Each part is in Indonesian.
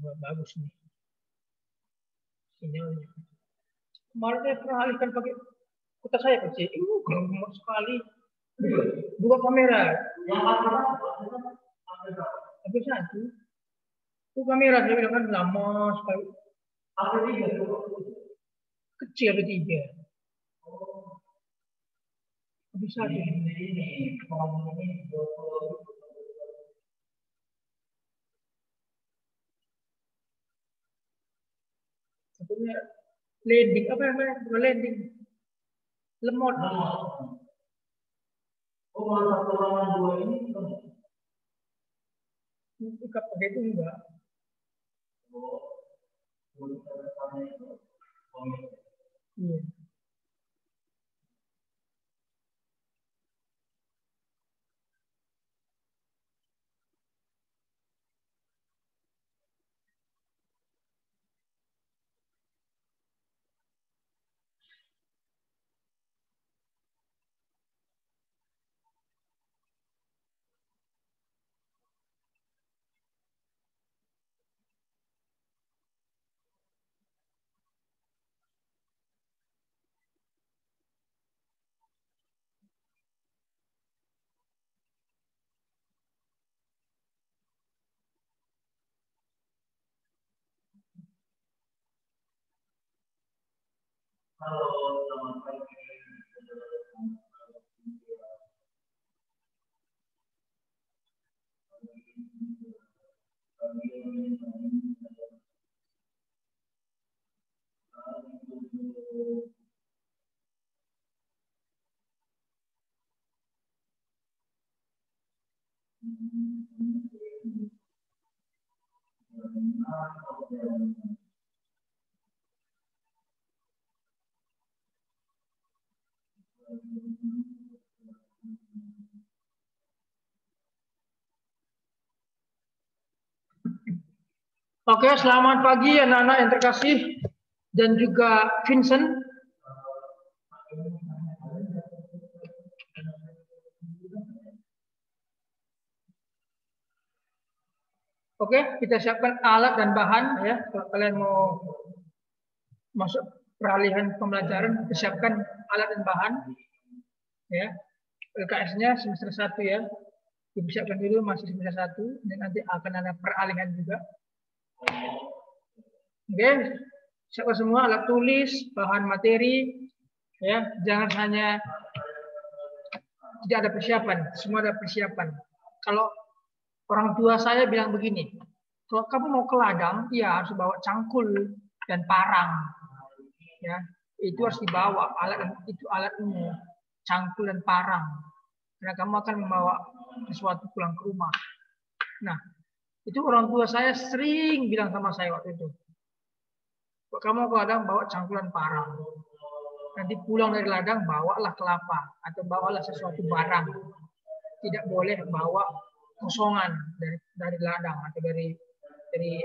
Bagus nih sinyalnya. Kemarin saya pernah alihkan pakai kota saya kecil. Gemuk sekali. Dua kamera. Tapi satu. Itu kamera saya bilang kan lama sekali. Kecil bertiga. Bisa ini. Satunya landing apa namanya? Bukan landing. Lemot. Oh, satu lawan dua ini ikat pakai itu enggak? Iya. Halo, selamat pagi. Oke, selamat pagi anak-anak yang terkasih dan juga Vincent. Oke, kita siapkan alat dan bahan ya. Kalau kalian mau masuk peralihan pembelajaran, kita siapkan alat dan bahan ya. LKS-nya semester 1 ya. Dipersiapkan dulu masih semester 1 dan nanti akan ada peralihan juga. Oke, siapkan semua alat tulis, bahan materi ya. Jangan hanya tidak ada persiapan, semua ada persiapan. Kalau orang tua saya bilang begini, kalau kamu mau ke ladang, ya harus bawa cangkul dan parang. Ya, itu harus dibawa alat, itu alat umum, cangkul dan parang. Karena kamu akan membawa sesuatu pulang ke rumah. Nah, itu orang tua saya sering bilang sama saya waktu itu. Kalau kamu ke ladang bawa cangkul dan parang. Nanti pulang dari ladang bawalah kelapa atau bawalah sesuatu barang. Tidak boleh bawa kosongan dari ladang atau dari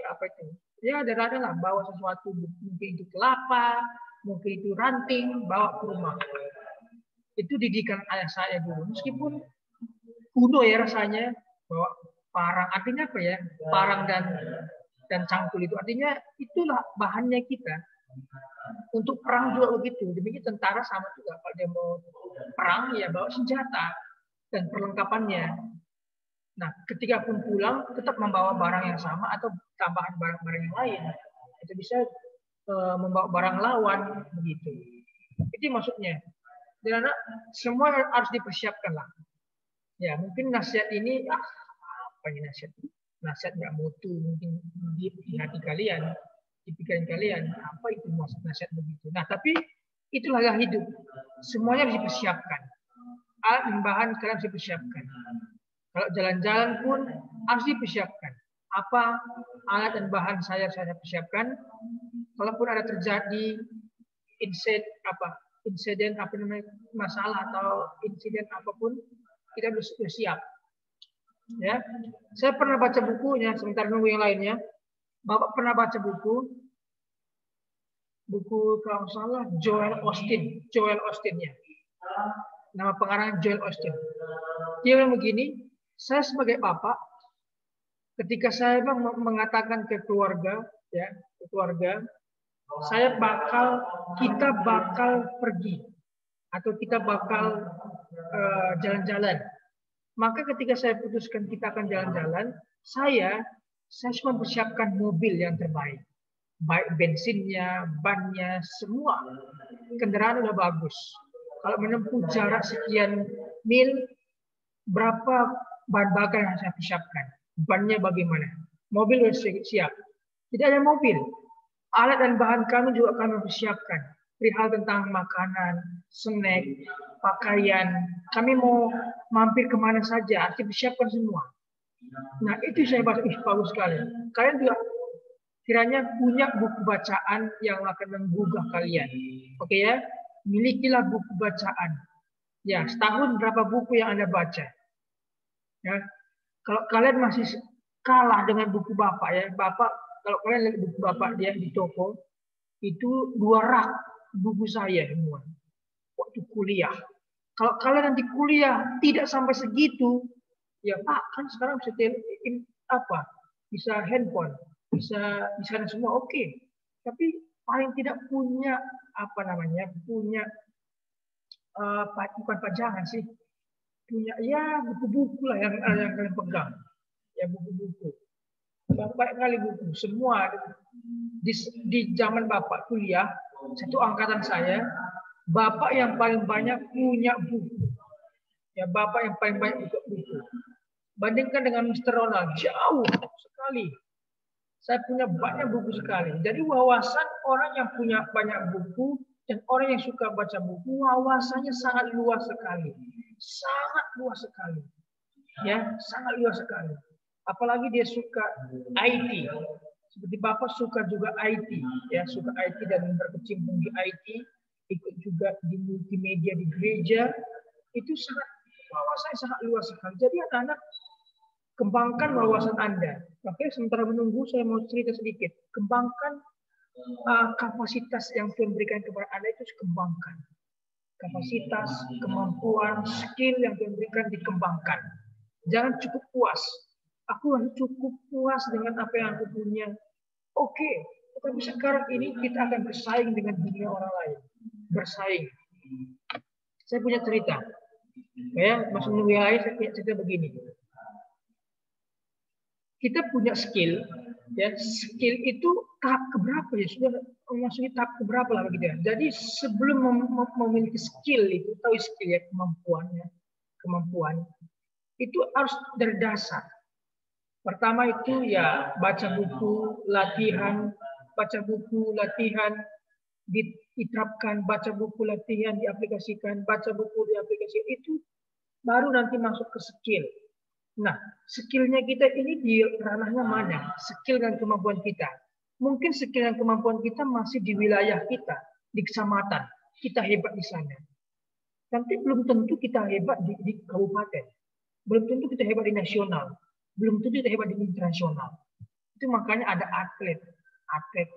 apa itu ya dari ladang lah, bawa sesuatu, mungkin itu kelapa, mungkin itu ranting, bawa ke rumah. Itu didikan ayah saya dulu, meskipun kuno ya rasanya. Bawa parang artinya apa ya, parang dan cangkul itu artinya itulah bahannya kita untuk perang juga begitu. Demikian tentara sama juga, kalau dia mau perang ya bawa senjata dan perlengkapannya. Nah, ketika pun pulang tetap membawa barang yang sama atau tambahan barang-barang yang lain. Itu bisa membawa barang lawan begitu. Itu maksudnya. Dan anak semua harus dipersiapkan lah. Ya, mungkin nasihat ini apa ini nasihat? Nasihat nggak mutu mungkin di hati kalian, di pikiran kalian. Apa itu maksud nasihat begitu? Nah, tapi itulah hidup. Semuanya harus dipersiapkan. Alat dan bahan kalian harus dipersiapkan. Kalau jalan-jalan pun harus dipersiapkan. Apa alat dan bahan saya persiapkan. Kalaupun ada terjadi insiden apa namanya, masalah atau insiden apapun, kita harus siap. Ya, saya pernah baca bukunya. Sebentar nunggu yang lainnya. Bapak pernah baca buku Buku kalau salah Joel Austin ya. Nama pengarang Joel Austin. Dia bilang begini, saya sebagai bapak, ketika saya mengatakan ke keluarga, ya, ke keluarga, kita bakal pergi atau kita bakal jalan-jalan. Maka ketika saya putuskan kita akan jalan-jalan, saya semua mempersiapkan mobil yang terbaik. Baik bensinnya, bannya, semua. Kendaraan udah bagus. Kalau menempuh jarak sekian mil, berapa bahan bakar yang saya persiapkan? Bannya bagaimana? Mobil sudah siap. Tidak ada mobil. Alat dan bahan kami juga kami persiapkan. Perihal tentang makanan, snack, pakaian. Kami mau mampir kemana saja, harus dipersiapkan semua. Nah, itu saya baca, bagus sekali. Kalian juga kiranya punya buku bacaan yang akan menggugah kalian. Oke ya? Milikilah buku bacaan. Ya, setahun berapa buku yang Anda baca? Ya. Kalau kalian masih kalah dengan buku Bapak ya, Bapak kalau kalian lihat buku Bapak dia di toko, itu 2 rak buku saya semua. Waktu kuliah. Kalau kalian nanti kuliah tidak sampai segitu, ya Pak, kan sekarang bisa handphone, bisa di sana semua oke. Tapi paling tidak punya punya bukan pajangan sih, punya ya buku-buku lah yang kalian pegang, ya buku-buku. Banyak kali buku, semua di zaman Bapak kuliah, satu angkatan saya, Bapak yang paling banyak punya buku. Ya Bapak yang paling banyak buku. Bandingkan dengan Mr. Ronald, jauh sekali. Saya punya banyak buku sekali. Jadi wawasan orang yang punya banyak buku dan orang yang suka baca buku, wawasannya sangat luas sekali. Sangat luas sekali. Ya, sangat luas sekali. Apalagi dia suka IT. Seperti Bapak suka juga IT, ya, suka IT dan berkecimpung di IT, ikut juga di multimedia di gereja. Itu sangat wawasannya sangat luas sekali. Jadi anak-anak kembangkan wawasan Anda. Oke, sementara menunggu saya mau cerita sedikit. Kembangkan kapasitas yang Tuhan berikan kepada Anda itu kembangkan. Kapasitas, kemampuan, skill yang Tuhan berikan dikembangkan. Jangan cukup puas. Aku cukup puas dengan apa yang aku punya. Oke, tetapi sekarang ini kita akan bersaing dengan dunia orang lain. Bersaing. Saya punya cerita. Ya, Mas Nuwihai, saya punya cerita begini. Kita punya skill, ya skill itu tahap keberapa ya, sudah memasuki tahap keberapa lah begitu ya. Jadi sebelum memiliki skill itu, tahu skill ya, kemampuan itu harus dari dasar. Pertama itu ya baca buku, latihan, diterapkan, baca buku, latihan, diaplikasikan, baca buku, diaplikasikan, itu baru nanti masuk ke skill. Nah, skillnya kita ini di ranahnya mana? Skill dan kemampuan kita. Mungkin skill dan kemampuan kita masih di wilayah kita, di kecamatan. Kita hebat di sana. Nanti belum tentu kita hebat di kabupaten. Belum tentu kita hebat di nasional. Belum tentu kita hebat di internasional. Itu makanya ada atlet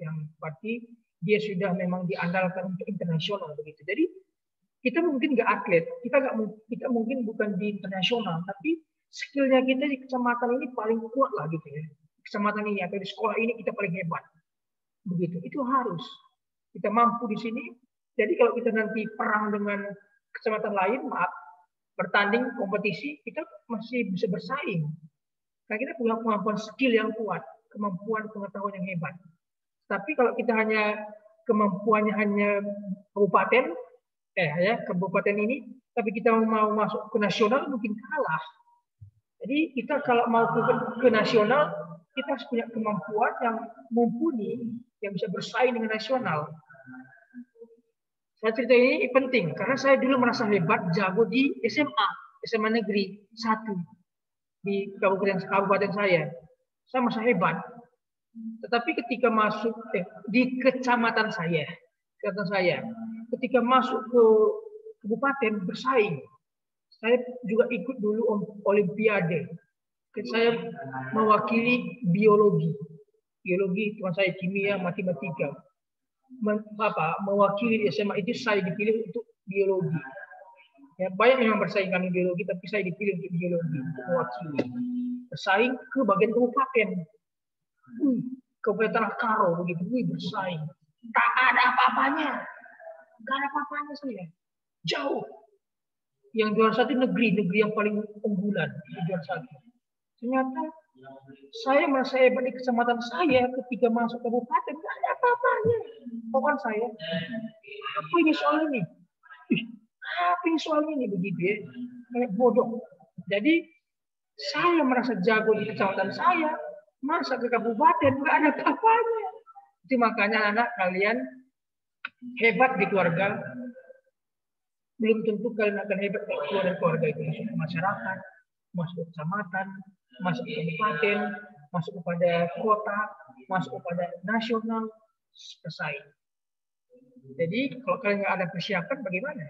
yang berarti dia sudah memang diandalkan untuk internasional begitu. Jadi kita mungkin nggak atlet, kita mungkin bukan di internasional, tapi skillnya kita di kecamatan ini paling kuat lah gitu ya. Kecamatan ini atau di sekolah ini kita paling hebat. Begitu. Itu harus kita mampu di sini. Jadi kalau kita nanti perang dengan kecamatan lain, bertanding kompetisi, kita masih bisa bersaing. Karena kita punya kemampuan skill yang kuat, kemampuan pengetahuan yang hebat. Tapi kalau kita kemampuannya hanya kabupaten, kabupaten ini, tapi kita mau masuk ke nasional mungkin kalah. Jadi kita kalau mau ke nasional, kita harus punya kemampuan yang mumpuni, yang bisa bersaing dengan nasional. Saya cerita ini penting, karena saya dulu merasa hebat, jago di SMA Negeri 1 di kabupaten saya. Saya merasa hebat. Tetapi ketika masuk di kecamatan saya, ketika masuk ke kabupaten bersaing, saya juga ikut dulu olimpiade. Saya mewakili biologi teman saya kimia, matematika. mewakili di SMA itu saya dipilih untuk biologi. Ya, banyak memang bersaing kami biologi, tapi saya dipilih untuk biologi, untuk mewakili. Bersaing ke bagian kabupaten. Kabupaten Karo begitu, bersaing. Tak ada apa-apanya. Gak ada apa-apanya saya. Jauh. Yang juara satu negeri yang paling unggulan. Juara satu. Ternyata saya merasa hebat di kecamatan saya ketika masuk kabupaten. Gak ada apa-apanya. Pokoknya saya. Apa ini soal ini? Apa ini soal ini begitu ya? Kayak bodoh. Jadi saya merasa jago di kecamatan saya. Masa ke kabupaten gak ada apa-apanya. Itu makanya anak kalian hebat di keluarga. Belum tentu kalian akan hebat kalau keluar dari keluarga itu. Masuk ke masyarakat, masuk ke kecamatan, masuk ke kabupaten, masuk kepada kota, masuk kepada nasional, bersaing. Jadi kalau kalian nggak ada persiapan bagaimana?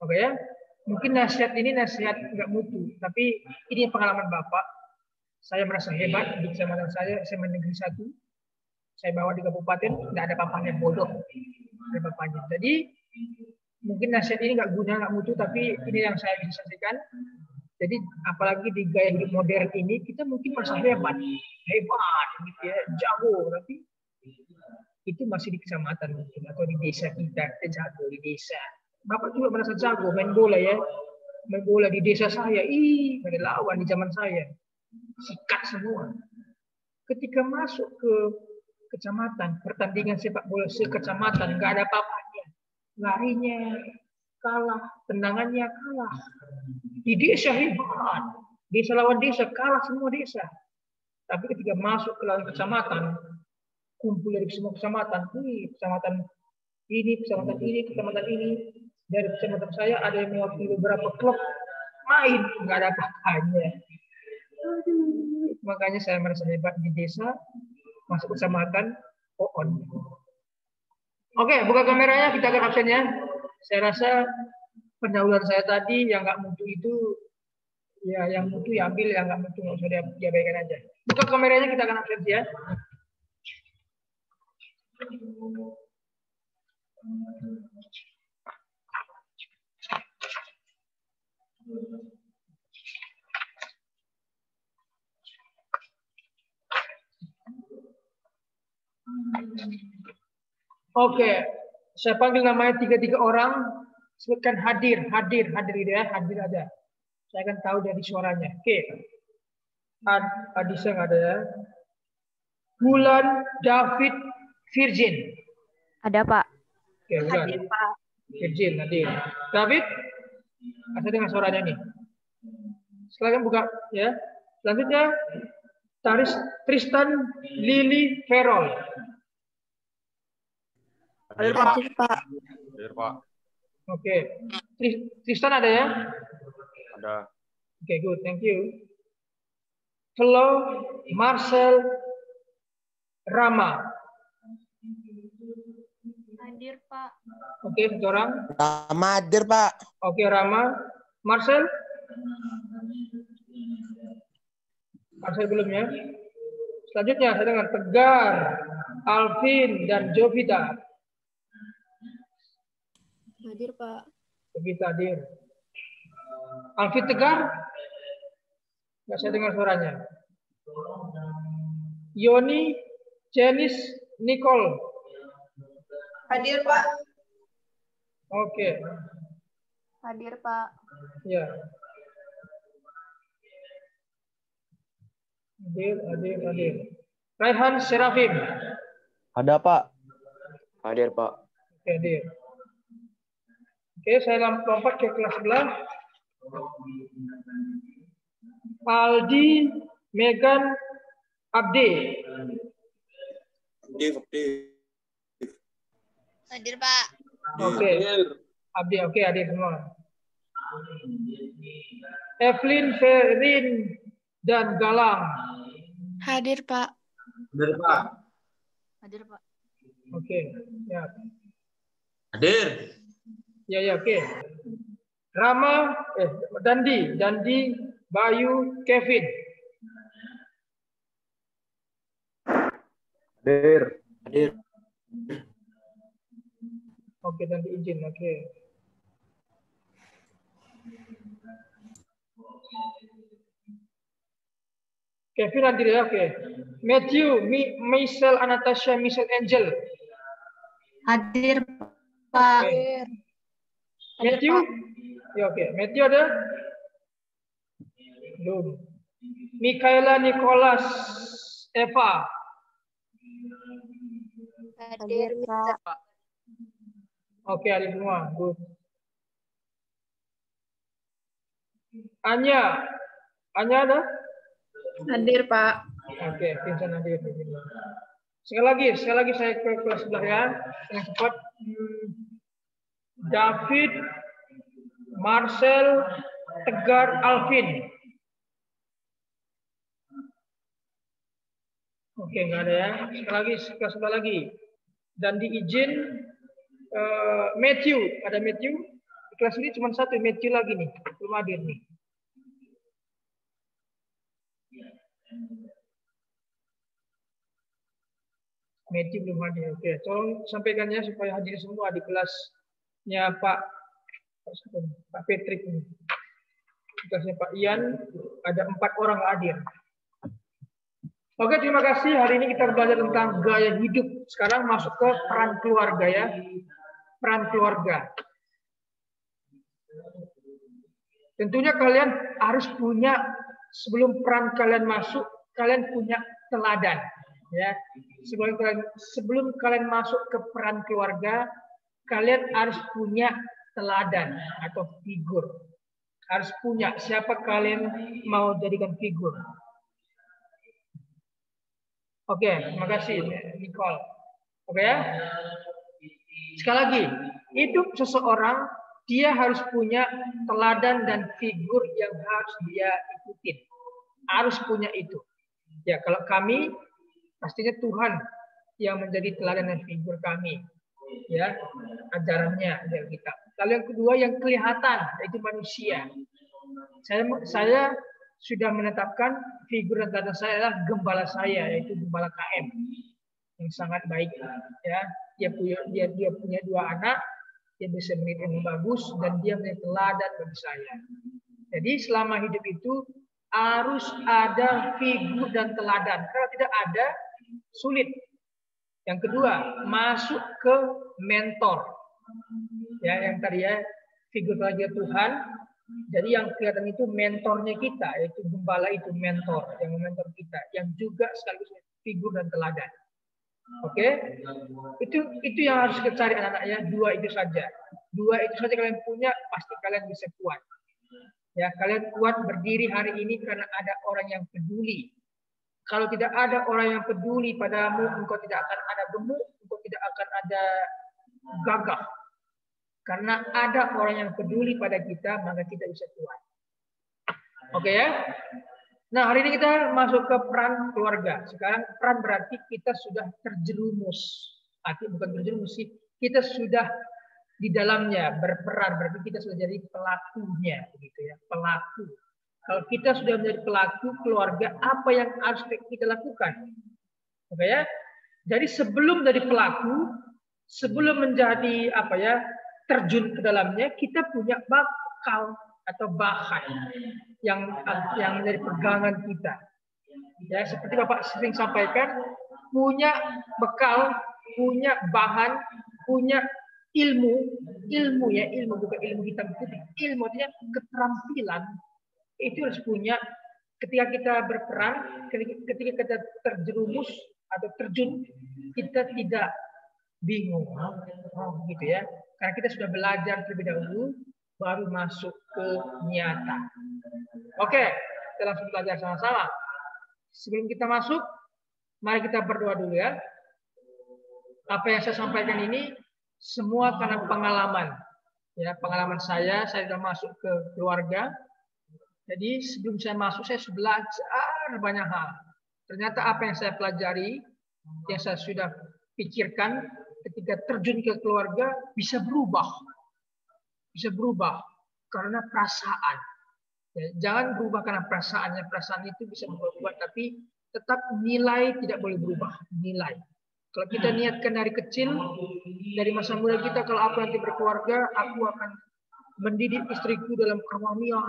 Oke ya, mungkin nasihat ini nasihat nggak mutu, tapi ini pengalaman Bapak. Saya merasa hebat di kecamatan saya Negeri 1. Saya bawa di kabupaten, nggak ada papanya, bodoh. Ada papanya. Jadi mungkin nasihat ini nggak guna, nggak mutu, tapi ini yang saya bisa sampaikan. Jadi apalagi di gaya hidup modern ini, kita mungkin merasa hebat, gitu ya, jago, tapi itu masih di kecamatan mungkin atau di desa kita jago di desa. Bapak juga merasa jago main bola ya, main bola di desa saya, ada lawan di zaman saya, sikat semua. Ketika masuk ke kecamatan, pertandingan sepak bola sekecamatan, nggak ada apa-apanya. Larinya kalah, tendangannya kalah. Di desa hebat, desa lawan desa kalah semua desa. Tapi ketika masuk ke lawan kecamatan, kumpul dari semua kecamatan, kecamatan ini, dari kecamatan saya ada yang mewakili beberapa klub main, nggak ada apa-apanya. Makanya saya merasa hebat di desa, masuk kecamatan, on. Oke, buka kameranya, kita akan absennya. Saya rasa pendahuluan saya tadi yang nggak mutu itu, ya yang mutu ya ambil, yang nggak mutu nggak usah diabaikan aja. Buka kameranya, kita akan absen ya. Oke, saya panggil namanya 3 orang, sebutkan hadir ya, hadir ada. Saya akan tahu dari suaranya. Oke, Adisa nggak ada ya. Bulan David Virgin. Ada Pak. Oke, Bulan. Hadir Pak. Virgin hadir. David, saya dengar suaranya nih. Silakan buka ya. Selanjutnya Tristan Lily Ferrol. Hadir Pak. Hadir Pak. Oke. Tristan ada ya? Ada. Oke, good. Thank you. Hello, Marcel Rama. Hadir Pak. Oke, satu orang. Rama hadir Pak. Oke, Rama. Marcel? Marcel belum ya? Selanjutnya saya dengar Tegar, Alvin, dan Jovita. Hadir Pak. Jovita hadir. Alvin Tegar? Nggak saya dengar suaranya. Yoni, Janice, Nicole. Hadir Pak. Oke. Hadir Pak. Ya. Hadir. Raihan Serafim. Ada Pak. Hadir Pak. Oke, hadir. Oke, saya lompat ke kelas sebelah. Aldi, Megan, Abdi. Hadir Pak. Oke. Abdi, oke, hadir semua. Evelyn, Ferin, dan Galang. Hadir Pak. Hadir Pak. Hadir Pak. Oke, ya. Hadir. Ya, oke. Rama, Dandi, Bayu, Kevin. Hadir. Oke, dan diizin. Oke. Kevin hadir ya, oke. Matthew, Michelle, Anastasia, Michelle, Angel. Hadir, Pak. Oke. Hadir, Matthew? Pak. Ya, oke. Matthew ada? Belum. Mikaela, Nicholas, Eva. Hadir, Pak. Oke, ada semua. Good. Anya. Anya ada? Hadir, Pak. Oke, Vincent hadir. Sekali lagi saya ke kelas sebelah ya. Yang cepat. David, Marcel, Tegar, Alvin. Oke, nggak ada ya. Sekali sebelah lagi. Dan diizin Matthew. Ada Matthew. Di kelas ini cuma satu Matthew lagi nih. Belum hadir nih. Matthew belum hadir. Oke, tolong sampaikan ya supaya hadir semua di kelasnya Pak Patrick ini. Di kelasnya Pak Ian ada 4 orang hadir. Oke, terima kasih. Hari ini kita belajar tentang gaya hidup. Sekarang masuk ke peran keluarga ya. Peran keluarga. Tentunya kalian harus punya, sebelum peran kalian masuk, kalian punya teladan. Ya, sebelum kalian masuk ke peran keluarga, kalian harus punya teladan atau figur. Harus punya siapa kalian mau jadikan figur. Oke, terima kasih Nicole. Oke ya. Sekali lagi, hidup seseorang dia harus punya teladan dan figur yang harus dia ikutin. Harus punya itu. Ya, kalau kami pastinya Tuhan yang menjadi teladan dan figur kami, ya, ajarannya dari kita. Lalu yang kedua yang kelihatan yaitu manusia. Saya sudah menetapkan figur dan teladan saya adalah gembala saya, yaitu gembala KM yang sangat baik. Ya, dia punya 2 anak, dia bisa mendidik yang bagus dan dia menjadi teladan bagi saya. Jadi selama hidup itu harus ada figur dan teladan. Kalau tidak ada, sulit. Yang kedua, masuk ke mentor. Ya, yang tadi ya, figur teladan Tuhan. Jadi yang kelihatan itu mentornya kita, yaitu gembala itu mentor, yang mentor kita, yang juga sekaligus figur dan teladan. Oke, itu yang harus kita cari anak-anaknya. 2 itu saja. 2 itu saja kalian punya, pasti kalian bisa kuat. Ya, kalian kuat berdiri hari ini karena ada orang yang peduli. Kalau tidak ada orang yang peduli padamu, engkau tidak akan ada gemuk, engkau tidak akan ada gagah. Karena ada orang yang peduli pada kita, maka kita bisa kuat. Oke ya? Nah, hari ini kita masuk ke peran keluarga. Sekarang peran berarti kita sudah terjerumus. Artinya bukan terjerumus sih, kita sudah di dalamnya berperan, berarti kita sudah jadi pelakunya, begitu ya, pelaku. Kalau kita sudah menjadi pelaku keluarga, apa yang harus kita lakukan? Oke ya? Jadi sebelum jadi pelaku, sebelum menjadi apa ya, terjun ke dalamnya, kita punya bakal atau bahan yang menjadi pegangan kita. Ya, seperti Bapak sering sampaikan, punya bekal, punya bahan, punya ilmu ya, ilmu bukan ilmu hitam putih. Ilmu artinya keterampilan itu harus punya ketika kita berperan, ketika kita terjerumus atau terjun, kita tidak bingung, gitu ya. Karena kita sudah belajar terlebih dahulu, baru masuk ke nyata. Oke, kita langsung belajar sama-sama. Sebelum kita masuk, mari kita berdoa dulu ya. Apa yang saya sampaikan ini semua karena pengalaman. Ya, pengalaman saya sudah masuk ke keluarga. Jadi sebelum saya masuk, saya belajar banyak hal. Ternyata apa yang saya pelajari, yang saya sudah pikirkan, ketika terjun ke keluarga bisa berubah. Bisa berubah karena perasaan. Ya, jangan berubah karena perasaannya. Perasaan itu bisa berubah, tapi tetap nilai tidak boleh berubah. Nilai. Kalau kita niatkan dari kecil, dari masa muda kita, kalau aku nanti berkeluarga, aku akan mendidik istriku dalam karunia,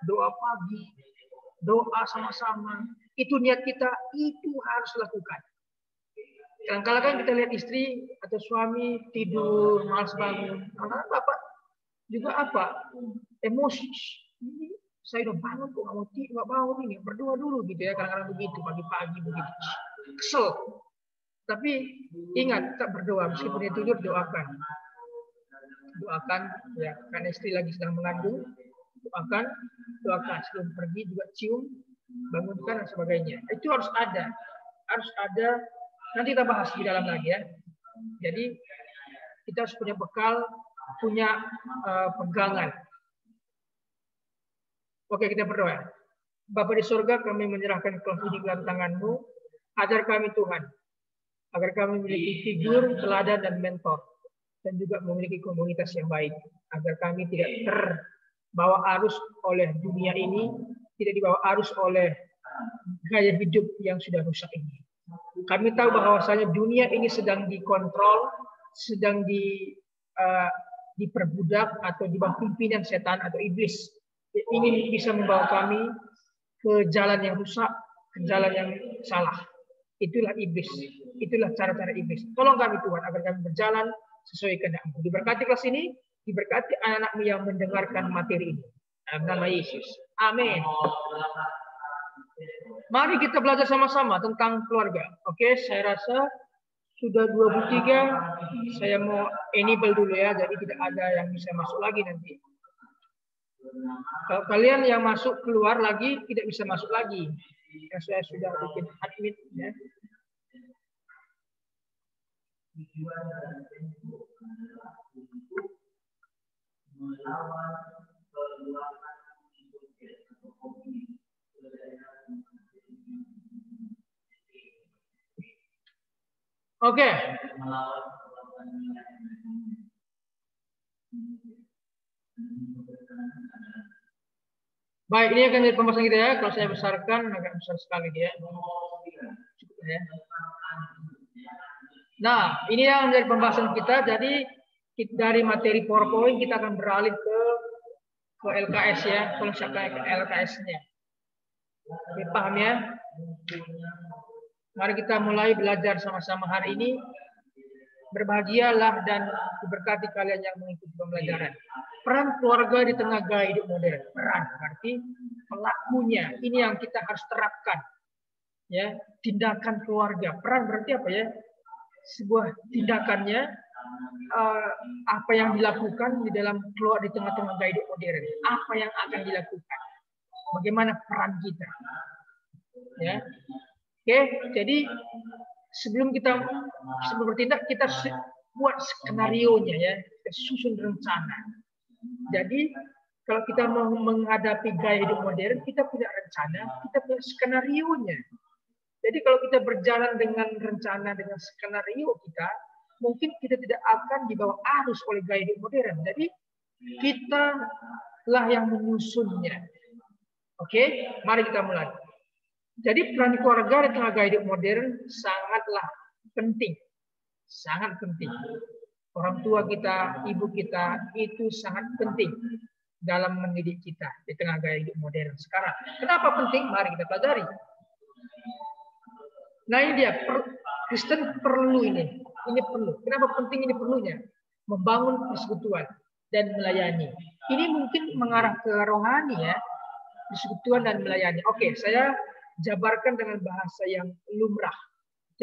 doa pagi, doa sama-sama. Itu niat kita, itu harus lakukan. Kadang-kadang kan kita lihat istri atau suami tidur, malas bangun. Karena bapak juga apa? Emosi. Ini saya udah bangun kok nggak mau tidur, nggak bangun ini. Berdoa dulu gitu ya. Kadang-kadang begitu pagi-pagi begitu. Kesel. Tapi ingat, tak berdoa meskipun dia tidur, doakan. Doakan ya, karena istri lagi sedang mengandung. Doakan sebelum pergi juga cium, bangunkan dan sebagainya. Itu harus ada. Harus ada. Nanti kita bahas di dalam lagi ya. Jadi kita harus punya bekal, punya pegangan. Oke, kita berdoa. Bapa di surga, kami menyerahkan kelas ini ke dalam tangan-Mu. Ajar kami Tuhan, agar kami memiliki figur, teladan, dan mentor. Dan juga memiliki komunitas yang baik. Agar kami tidak terbawa arus oleh dunia ini, tidak dibawa arus oleh gaya hidup yang sudah rusak ini. Kami tahu bahwasanya dunia ini sedang dikontrol, sedang diperbudak atau di bawah pimpinan setan atau iblis. Ingin bisa membawa kami ke jalan yang rusak, ke jalan yang salah. Itulah iblis. Itulah cara-cara iblis. Tolong kami Tuhan agar kami berjalan sesuai kehendak-Mu. Diberkati kelas ini, diberkati anak-anak-Mu yang mendengarkan materi ini. Dalam nama Yesus. Amin. Mari kita belajar sama-sama tentang keluarga. Oke, saya rasa sudah 23. Saya mau enable dulu ya, jadi tidak ada yang bisa masuk lagi nanti. Kalau kalian yang masuk keluar lagi, tidak bisa masuk lagi. Ya, saya sudah bikin admit ya. Oke. Baik, ini akan jadi pembahasan kita ya. Kalau saya besarkan agak besar sekali dia. Cukup ya. Nah, ini yang menjadi pembahasan kita. Jadi dari materi PowerPoint kita akan beralih ke LKS ya, konsep LKS-nya. Oke, paham ya? Mari kita mulai belajar sama-sama hari ini. Berbahagialah dan diberkati kalian yang mengikuti pembelajaran. Peran keluarga di tengah gaya hidup modern. Peran berarti pelakunya. Ini yang kita harus terapkan. Ya, tindakan keluarga. Peran berarti apa ya? Sebuah tindakannya apa yang dilakukan di dalam keluar di tengah-tengah gaya hidup modern. Apa yang akan dilakukan? Bagaimana peran kita? Ya. Oke, jadi sebelum bertindak kita buat skenario-nya ya, kita susun rencana. Jadi kalau kita mau menghadapi gaya hidup modern, kita punya rencana, kita punya skenario-nya. Jadi kalau kita berjalan dengan rencana, dengan skenario kita, mungkin kita tidak akan dibawa arus oleh gaya hidup modern. Jadi kita lah yang menyusunnya. Oke, mari kita mulai. Jadi peran keluarga di tengah gaya hidup modern sangatlah penting. Sangat penting. Orang tua kita, ibu kita itu sangat penting dalam mendidik kita di tengah gaya hidup modern sekarang. Kenapa penting? Mari kita pelajari. Nah ini dia, Kristen perlu ini. Ini perlu. Kenapa penting ini perlunya? Membangun persekutuan dan melayani. Ini mungkin mengarah ke rohani ya. Persekutuan dan melayani. Oke, saya jabarkan dengan bahasa yang lumrah.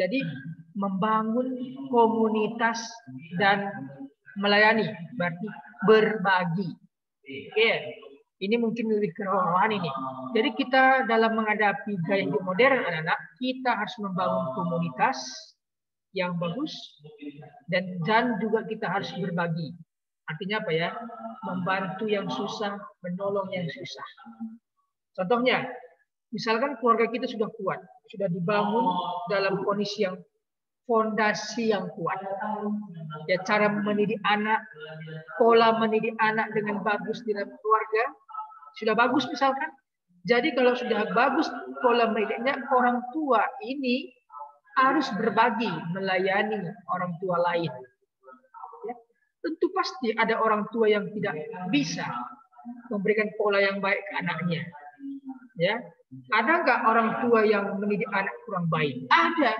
Jadi membangun komunitas dan melayani berarti berbagi. Oke, ini mungkin lebih ke rohani nih. Jadi kita dalam menghadapi gaya hidup modern anak-anak, kita harus membangun komunitas yang bagus dan juga kita harus berbagi. Artinya apa ya? Membantu yang susah, menolong yang susah. Contohnya, misalkan keluarga kita sudah kuat, sudah dibangun dalam kondisi yang fondasi yang kuat. Ya, cara mendidik anak, pola mendidik anak dengan bagus di dalam keluarga sudah bagus misalkan. Jadi kalau sudah bagus pola mendidiknya, orang tua ini harus berbagi, melayani orang tua lain. Ya. Tentu pasti ada orang tua yang tidak bisa memberikan pola yang baik ke anaknya. Ya, ada nggak orang tua yang mendidik anak kurang baik? Ada.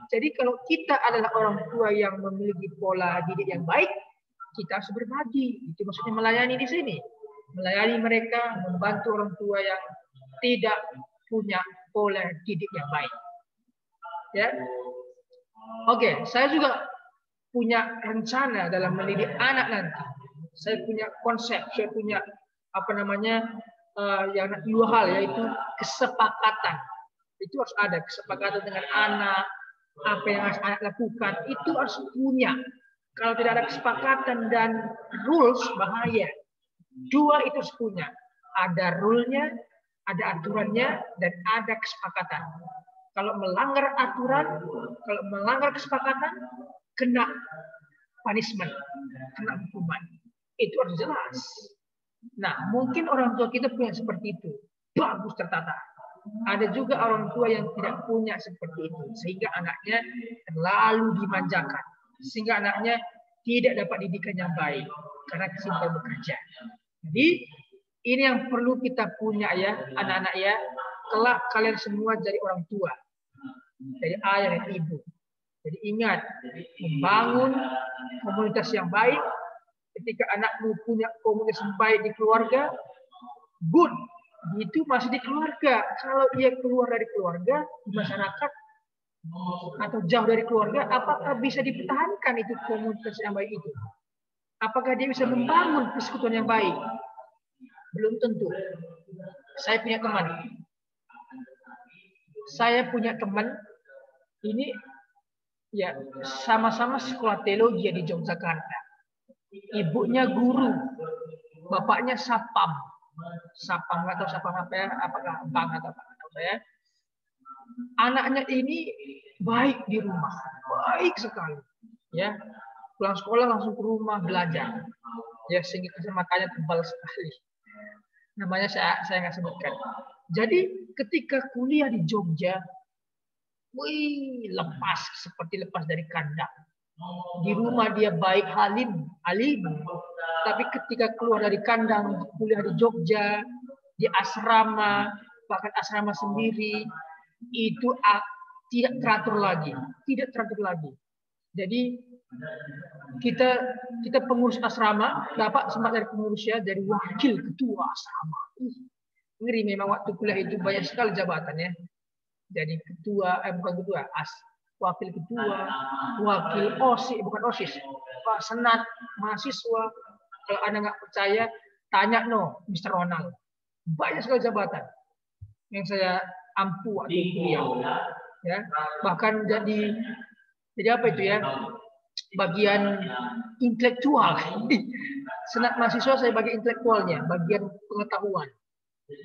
Jadi kalau kita adalah orang tua yang memiliki pola didik yang baik, kita harus berbagi. Itu maksudnya melayani di sini. Melayani mereka, membantu orang tua yang tidak punya pola didik yang baik. Ya. Oke, saya juga punya rencana dalam mendidik anak nanti. Saya punya konsep, saya punya yang dua hal, yaitu kesepakatan. Itu harus ada kesepakatan dengan anak, apa yang harus anak lakukan, itu harus punya. Kalau tidak ada kesepakatan dan rules, bahaya. Dua itu harus punya. Ada rule-nya, ada aturannya, dan ada kesepakatan. Kalau melanggar aturan, kalau melanggar kesepakatan, kena punishment, kena hukuman. Itu harus jelas. Nah, mungkin orang tua kita punya seperti itu. Bagus tertata. Ada juga orang tua yang tidak punya seperti itu. Sehingga anaknya terlalu dimanjakan. Sehingga anaknya tidak dapat didikan yang baik. Karena kesibukan bekerja. Jadi, ini yang perlu kita punya ya, anak-anak ya. Kelak kalian semua jadi orang tua. Jadi ayah dan ibu. Jadi ingat, membangun komunitas yang baik. Ketika anakmu punya komunitas yang baik di keluarga, good. Itu masih di keluarga. Kalau ia keluar dari keluarga, di masyarakat, atau jauh dari keluarga, apakah bisa dipertahankan itu komunitas yang baik itu? Apakah dia bisa membangun persekutuan yang baik? Belum tentu. Saya punya teman, ini ya sama-sama sekolah teologi di Yogyakarta. Ibunya guru, bapaknya sapam nggak tahu sapam apa ya, apakah bank atau apa ya. Anaknya ini baik di rumah, baik sekali, ya. Pulang sekolah langsung ke rumah belajar, ya, sehingga kacamatanya tebal sekali. Namanya saya nggak sebutkan. Jadi ketika kuliah di Jogja, lepas seperti lepas dari kandang. Di rumah dia baik alim. Tapi ketika keluar dari kandang, kuliah di Jogja, di asrama, bahkan asrama sendiri, itu tidak teratur lagi. Jadi kita pengurus asrama, dapat semangat dari pengurusnya, dari wakil ketua asrama. Ngeri memang waktu kuliah itu banyak sekali jabatannya. Jadi wakil ketua, wakil OSIS, bukan OSIS, Pak Senat, mahasiswa. Kalau Anda nggak percaya, tanya Mr. Ronald. Banyak sekali jabatan yang saya ampu waktu kuliah. Ya, bahkan jadi apa itu ya? Bagian intelektual. Senat mahasiswa saya bagi intelektualnya, bagian pengetahuan.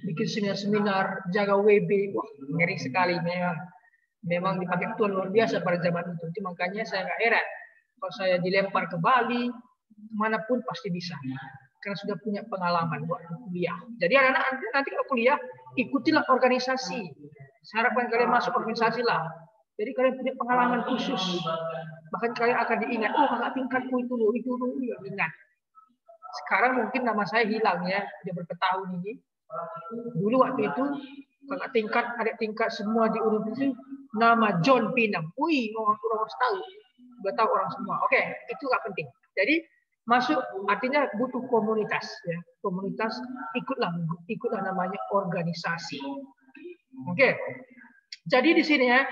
Bikin seminar, jaga WB, wah ngeri sekali memang dipakai Tuhan luar biasa pada zaman itu. Makanya saya nggak heran kalau saya dilempar ke Bali, manapun pasti bisa, karena sudah punya pengalaman buat kuliah. Jadi anak-anak nanti kalau kuliah ikutilah organisasi. Saya harapkan kalian masuk organisasi lah. Jadi kalian punya pengalaman khusus, bahkan kalian akan diingat. Oh, kakak tingkatku itu ya, ingat. Sekarang mungkin nama saya hilang ya, sudah berapa tahun ini. Dulu waktu itu kakak tingkat, adik tingkat semua di universitas nama John Pinang. Orang tahu, udah tahu orang semua. Oke, itu nggak penting. Jadi masuk artinya butuh komunitas, ya. Komunitas ikutlah namanya organisasi. Oke. Jadi di sini ya,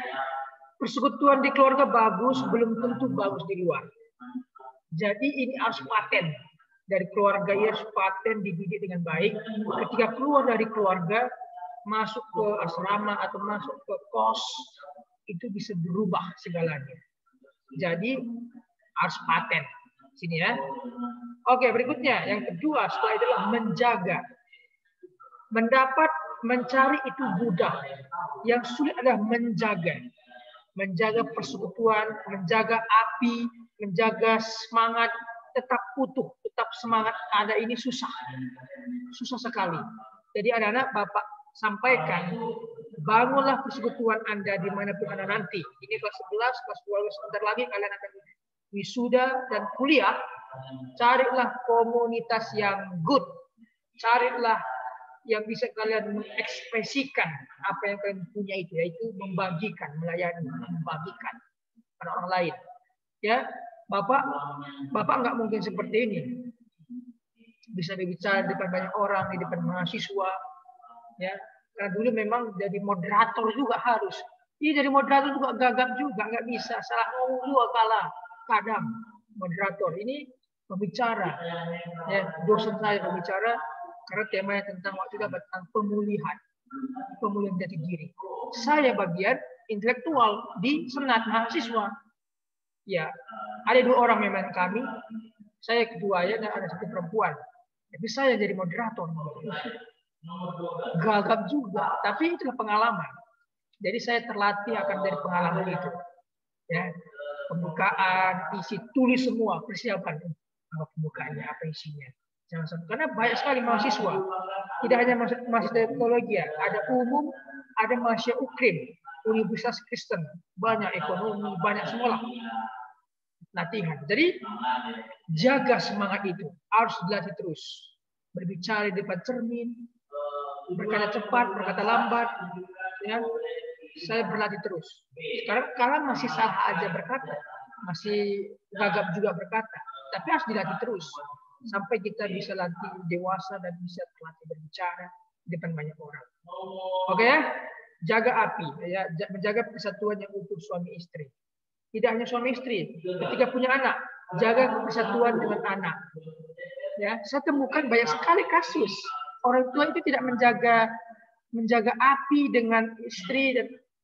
persekutuan di keluarga bagus, belum tentu bagus di luar. Jadi ini harus paten. Dari keluarga ia harus paten, dididik dengan baik. Ketika keluar dari keluarga, masuk ke asrama atau masuk ke kos, itu bisa berubah segalanya. Jadi harus paten. Sini ya. Oke, berikutnya. Yang kedua, setelah itu adalah menjaga. Mencari itu mudah. Yang sulit adalah menjaga. Menjaga persekutuan, menjaga api, menjaga semangat, tetap utuh, tetap semangat ada ini susah sekali. Jadi anak-anak Bapak sampaikan bangunlah persekutuan Anda dimanapun Anda nanti. Ini kelas 11, kelas 12, sebentar lagi kalian akan wisuda dan kuliah. Carilah komunitas yang good. Carilah yang bisa kalian mengekspresikan apa yang kalian punya itu, yaitu membagikan, melayani, membagikan pada orang lain. Ya, Bapak nggak mungkin seperti ini. Bisa berbicara di depan banyak orang, di depan mahasiswa. Ya, karena dulu memang jadi moderator juga harus. Iya, jadi moderator juga gagap juga, nggak bisa. Salah ngomong juga kalah. Kadang moderator ini pembicara. Ya, dosen saya pembicara karena temanya tentang waktu itu tentang pemulihan jati diri. Saya bagian intelektual di senat mahasiswa. Ya, ada 2 orang memang kami. Saya ketuanya dan ada 1 perempuan. Tapi saya jadi moderator. Gagap juga, tapi itulah pengalaman. Jadi saya terlatih akan dari pengalaman itu. Ya, pembukaan, isi, tulis semua, persiapan pembukaannya, apa isinya. Jangan sampai, karena banyak sekali mahasiswa. Tidak hanya mahasiswa teologi, ada umum, ada mahasiswa Ukrim, Universitas Kristen, banyak ekonomi, banyak sekolah. Latihan. Jadi jaga semangat itu, harus dilatih terus. Berbicara di depan cermin, berkata cepat, berkata lambat, ya. Saya berlatih terus. Sekarang kalian masih salah aja berkata, masih gagap juga berkata, tapi harus dilatih terus sampai kita bisa latih dewasa dan bisa terlatih berbicara di depan banyak orang. Oke ya, jaga api, ya, menjaga persatuan yang utuh suami istri. Tidak hanya suami istri, ketika punya anak, jaga persatuan dengan anak. Ya, saya temukan banyak sekali kasus orang tua itu tidak menjaga api dengan istri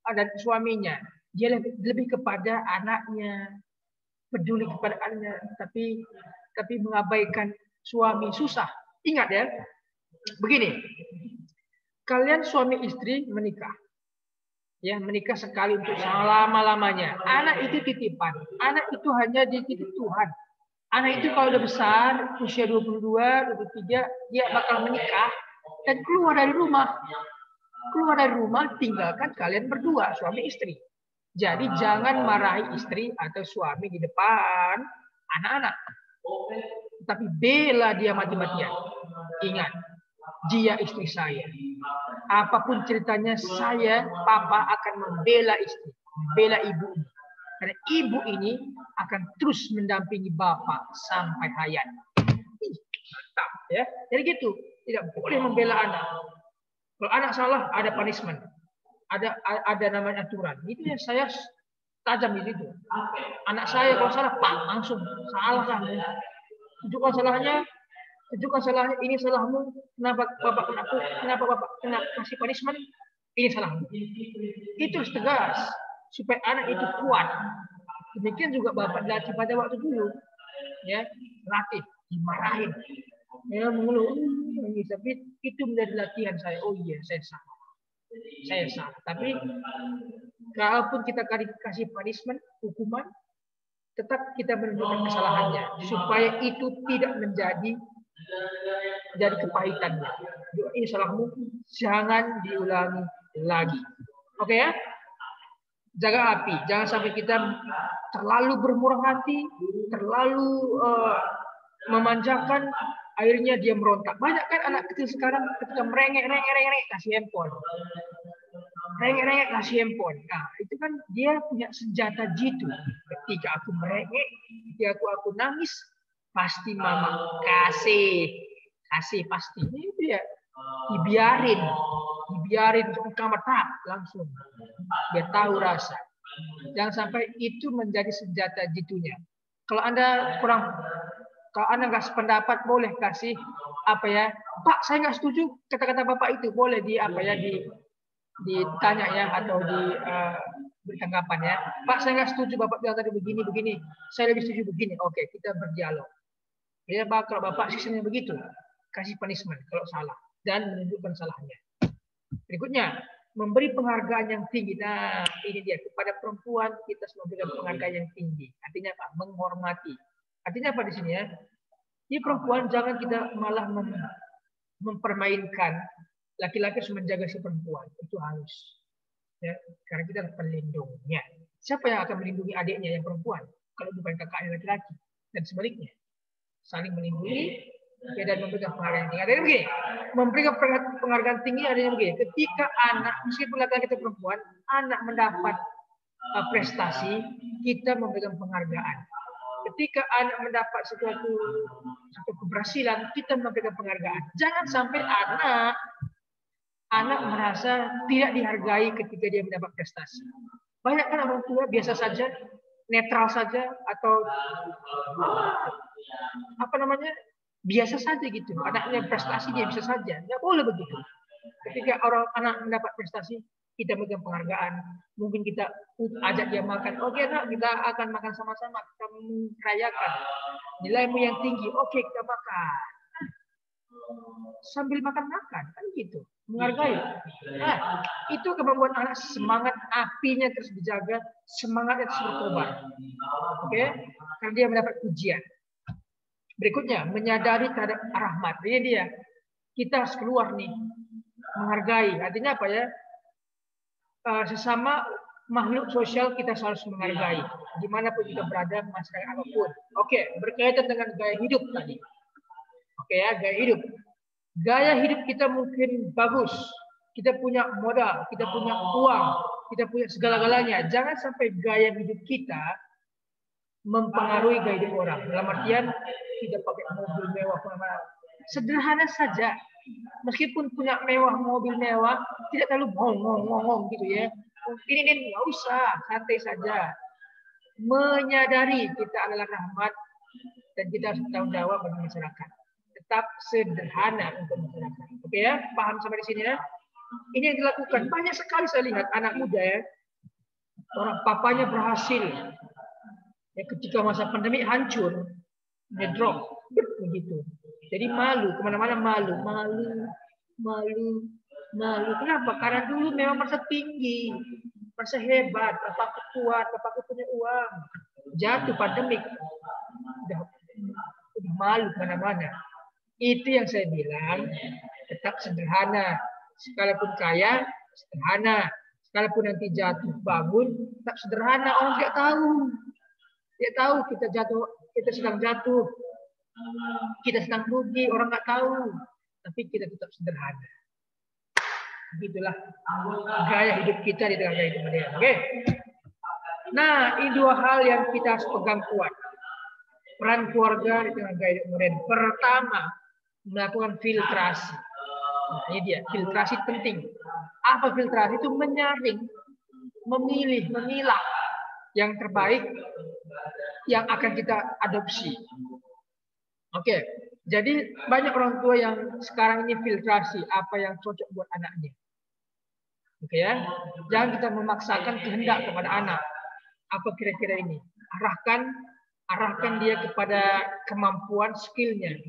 dan suaminya. Dia lebih kepada anaknya, peduli kepada anaknya, tapi mengabaikan suami. Susah. Ingat ya, begini, kalian suami istri menikah. Ya, menikah sekali untuk selama-lamanya. Anak itu titipan. Anak itu hanya dititip Tuhan. Anak itu kalau udah besar, usia 22, 23, dia bakal menikah dan keluar dari rumah. Keluar dari rumah, tinggalkan kalian berdua, suami istri. Jadi jangan marahi istri atau suami di depan anak-anak. Tapi bela dia mati-matian. Ingat, dia istri saya. Apapun ceritanya, saya, papa akan membela istri, membela ibu ini. Karena ibu ini akan terus mendampingi bapak sampai hayat. Mantap, ya. Jadi gitu, tidak boleh membela anak. Kalau anak salah, ada punishment, ada namanya aturan. Itu yang saya tajam di situ. Anak saya kalau salah, pak langsung salah kamu. Tunjukkan salahnya. Ini salahmu. Kenapa bapak kena kasih punishment? Ini salahmu. Itu harus tegas supaya anak itu kuat. Demikian juga bapak dilatih pada waktu dulu, ya, latih, dimarahin, ya, mengeluh, tapi itu menjadi latihan saya. Oh iya, saya salah. Tapi kalaupun kita kasih punishment, hukuman, tetap kita menunjukkan kesalahannya supaya itu tidak menjadi kepahitannya. Ini salahmu, jangan diulangi lagi. Oke ya? Jaga api, jangan sampai kita terlalu bermurah hati, terlalu memanjakan, akhirnya dia merontak. Banyak kan anak kecil sekarang ketika merengek kasih handphone. Rengek kasih handphone. Nah, itu kan dia punya senjata jitu. Ketika aku merengek, ketika aku nangis, pasti mama kasih pasti. Ini dia dibiarin ke kamar langsung. Dia tahu rasa. Jangan sampai itu menjadi senjata jitunya. Kalau Anda nggak sependapat, boleh kasih Pak, saya nggak setuju kata-kata Bapak itu, boleh ditanya ya, atau beri tanggapan ya. Pak, saya nggak setuju Bapak bilang tadi begini, saya lebih setuju begini. Oke, kita berdialog. Ya, kalau Bapak sistemnya begitu, kasih punishment kalau salah dan menunjukkan salahnya. Berikutnya, memberi penghargaan yang tinggi. Nah, ini dia, kepada perempuan kita harus memberikan penghargaan yang tinggi. Artinya apa? Menghormati. Artinya apa di sini ya? Ini perempuan jangan kita malah mempermainkan. Laki-laki harus menjaga si perempuan. Itu harus. Ya, karena kita adalah pelindungnya. Siapa yang akan melindungi adiknya yang perempuan kalau bukan kakaknya laki-laki, dan sebaliknya saling melindungi ya, dan memberikan penghargaan tinggi. Adanya begini, memberikan penghargaan tinggi adanya begini. Ketika anak, meskipun laki-laki atau perempuan, anak mendapat prestasi, kita memberikan penghargaan. Ketika anak mendapat suatu keberhasilan, kita memberikan penghargaan. Jangan sampai anak merasa tidak dihargai ketika dia mendapat prestasi. Banyak kan orang tua biasa saja, netral saja, atau biasa saja gitu. Anaknya prestasi dia bisa saja, nggak boleh begitu. Ketika anak mendapat prestasi, kita berikan penghargaan. Mungkin kita ajak dia makan. Oke, nak, kita akan makan sama-sama. Kita merayakan nilaimu yang tinggi. Oke, kita makan. Sambil makan-makan, kan gitu. Menghargai. Nah, itu akan membuat anak semangat, apinya terus dijaga, semangatnya terus berkobar. Oke, karena dia mendapat pujian. Berikutnya, menyadari terhadap rahmat. Ini dia. Kita harus keluar nih. Menghargai. Artinya apa ya? Sesama makhluk sosial kita harus menghargai. Dimanapun kita berada, masyarakat apapun. Oke, berkaitan dengan gaya hidup tadi. Oke ya, gaya hidup. Gaya hidup kita mungkin bagus. Kita punya modal, kita punya uang, kita punya segala-galanya. Jangan sampai gaya hidup kita mempengaruhi gaya hidup orang. Dalam artian tidak pakai mobil mewah kemana-mana. Sederhana saja. Meskipun punya mewah, mobil mewah, tidak terlalu ngomong gitu ya. Ini nggak usah, santai saja. Menyadari kita adalah rahmat dan kita harus bertanggung jawab bagi masyarakat. Tetap sederhana untuk masyarakat. Oke ya, paham sampai di sini ya? Ini yang dilakukan. Banyak sekali saya lihat anak muda ya. Orang papanya berhasil. Ya, ketika masa pandemi hancur, ngedrop, begitu. Jadi malu, kemana-mana malu. Kenapa? Karena dulu memang merasa tinggi, merasa hebat, bapakku kuat, bapakku punya uang. Jatuh pandemik, udah malu kemana-mana. Itu yang saya bilang, tetap sederhana. Sekalipun kaya, sederhana. Sekalipun nanti jatuh bangun, tetap sederhana. Orang tidak tahu. Dia tahu kita jatuh, kita sedang jatuh, kita sedang rugi, orang nggak tahu, tapi kita tetap sederhana. Begitulah gaya hidup kita di tengah gaya hidup modern. Oke. Nah, ini dua hal yang kita harus pegang kuat. Peran keluarga di tengah gaya hidup modern. Pertama, melakukan filtrasi. Nah, ini dia, filtrasi penting. Apa filtrasi? Itu menyaring, memilih, memilah yang terbaik yang akan kita adopsi. Oke, jadi banyak orang tua yang sekarang ini filtrasi apa yang cocok buat anaknya. Oke ya, jangan kita memaksakan kehendak kepada anak. Apa kira-kira ini? Arahkan dia kepada kemampuan skillnya,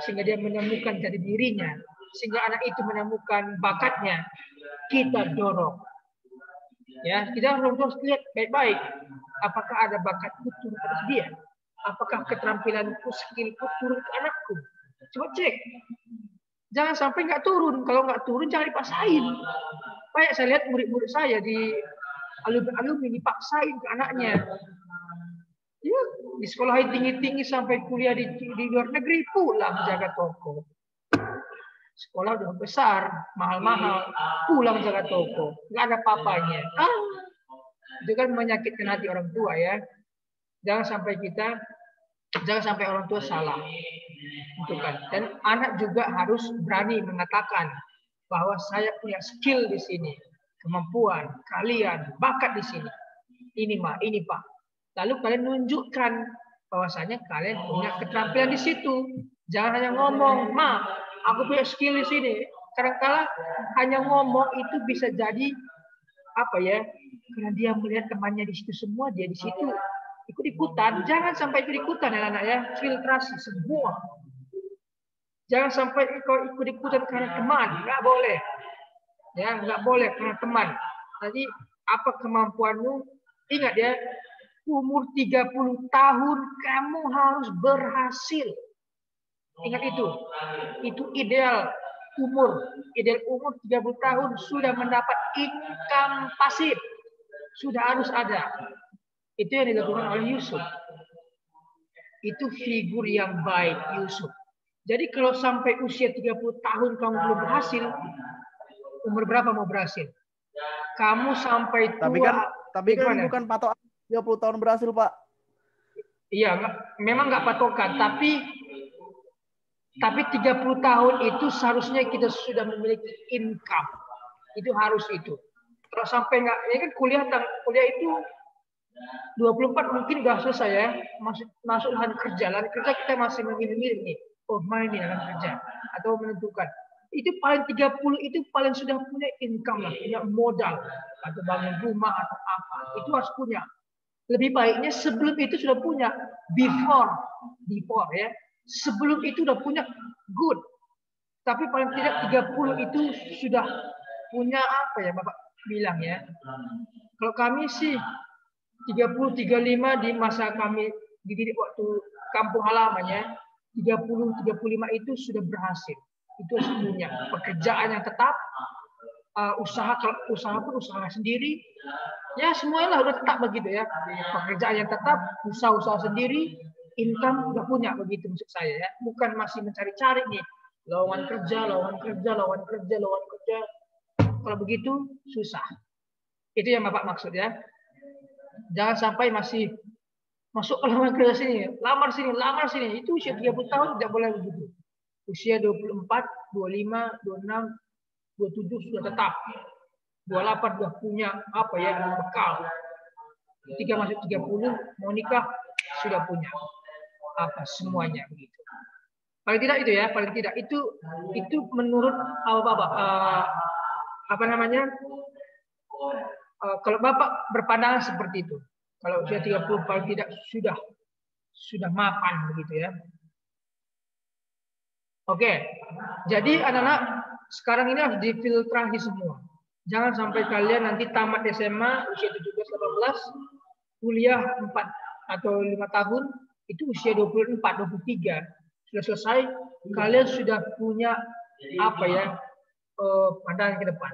sehingga dia menemukan jati dirinya, sehingga anak itu menemukan bakatnya. Kita dorong. Ya, kita harus lihat baik-baik. Apakah ada bakatku turun atas dia? Apakah keterampilanku, skillku turun ke anakku? Coba cek. Jangan sampai nggak turun. Kalau nggak turun, jangan dipaksain. Banyak saya lihat murid-murid saya di alumni dipaksain ke anaknya. Ya, di sekolah tinggi-tinggi sampai kuliah di luar negeri pulang jaga toko. Sekolah udah besar, mahal-mahal, pulang jaga toko. Nggak ada papanya. Itu kan menyakitkan hati orang tua ya. Jangan sampai orang tua salah. Itu kan. Dan anak juga harus berani mengatakan bahwa saya punya skill di sini, kemampuan, kalian, bakat di sini. Ini Pak, ini Pak. Lalu kalian nunjukkan bahwasanya kalian punya keterampilan di situ. Jangan hanya ngomong, "Ma, aku punya skill di sini." Kadang-kala hanya ngomong itu bisa jadi apa ya? Karena dia melihat temannya di situ semua, dia di situ ikut-ikutan. Jangan sampai ikut-ikutan ya anak ya. Filtrasi semua. Jangan sampai kau ikut-ikutan karena teman, nggak boleh. Ya, nggak boleh karena teman. Jadi apa kemampuanmu? Ingat ya, umur 30 tahun kamu harus berhasil. Ingat itu. Itu ideal. ideal umur 30 tahun sudah mendapat income pasif. Sudah harus ada. Itu yang dilakukan oleh Yusuf. Itu figur yang baik Yusuf. Jadi kalau sampai usia 30 tahun kamu belum berhasil, umur berapa mau berhasil? Kamu sampai tua. Tapi kan bukan patokan 30 tahun berhasil, Pak. Iya, memang nggak patokan, tapi 30 tahun itu seharusnya kita sudah memiliki income. Itu harus itu. Kalau sampai nggak, ini kan kuliah itu 24 mungkin udah selesai ya, masuk lahan kerja kita masih memilih nih, mana ini lahan kerja atau menentukan. Itu paling 30 itu paling sudah punya income lah, punya modal atau bangun rumah atau apa, itu harus punya. Lebih baiknya sebelum itu sudah punya, before ya. Sebelum itu sudah punya good. Tapi paling tidak 30 itu sudah punya apa ya Bapak bilang ya. Kalau kami sih 30-35 di masa kami dididik waktu kampung halamannya, 30-35 itu sudah berhasil. Itu semuanya. Pekerjaan yang tetap, usaha pun usaha sendiri. Ya semuanya lah udah tetap begitu ya. Pekerjaan yang tetap, usaha sendiri, income udah punya begitu maksud saya ya. Bukan masih mencari-cari nih. Lowongan kerja. Kalau begitu susah. Itu yang Bapak maksud ya. Jangan sampai masih masuk ke lowongan kerja sini, lamar sini. Itu usia 30 tahun tidak boleh begitu. Usia 24, 25, 26, 27 sudah tetap. 28 sudah punya apa ya bekal. Ketika masuk 30 mau nikah sudah punya apa semuanya begitu. Paling tidak itu ya, itu menurut apa namanya? Kalau Bapak berpandangan seperti itu. Kalau usia 30 paling tidak sudah mapan begitu ya. Oke. Jadi anak-anak sekarang ini harus difiltrasi semua. Jangan sampai kalian nanti tamat SMA usia 17-18, kuliah 4 atau 5 tahun, itu usia 24, 23 sudah selesai, kalian sudah punya apa ya pandangan ke depan.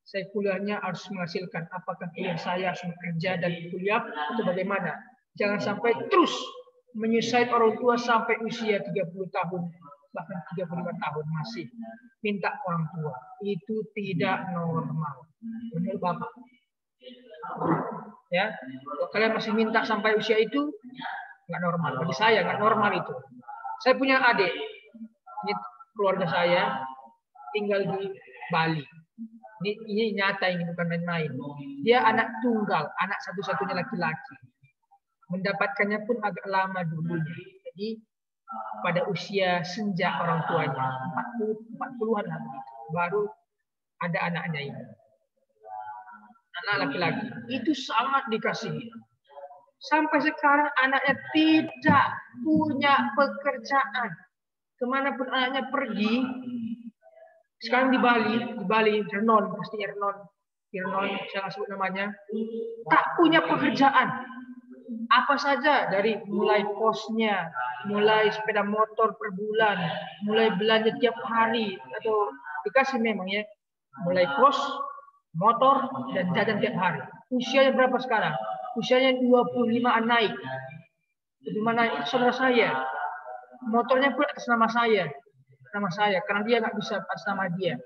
Saya kuliahnya harus menghasilkan, apakah kuliah saya harus bekerja dan kuliah atau bagaimana. Jangan sampai terus menyusahkan orang tua sampai usia 30 tahun, bahkan 35 tahun masih minta orang tua. Itu tidak normal. Menurut Bapak. Ya, kalau kalian masih minta sampai usia itu, nggak normal. Bagi saya nggak normal itu. Saya punya adik, ini keluarga saya tinggal di Bali. Ini nyata, ini bukan main-main. Dia anak tunggal, anak satu-satunya laki-laki. Mendapatkannya pun agak lama dulunya. Jadi pada usia senja orang tuanya, 40-an lah begitu, baru ada anaknya ini. Anak laki-laki. Itu sangat dikasihi. Sampai sekarang anaknya tidak punya pekerjaan. Kemanapun anaknya pergi, sekarang di Bali, Renon, pastinya Renon, saya nggak sebut namanya, tak punya pekerjaan. Apa saja dari mulai kosnya, mulai sepeda motor per bulan, mulai belanja tiap hari atau dikasih memang ya, mulai kos, motor dan jajan tiap hari. Usianya berapa sekarang? Usianya 25-an naik. 25 naik itu saudara saya. Motornya pun atas nama saya. Karena dia nggak bisa atas nama dia.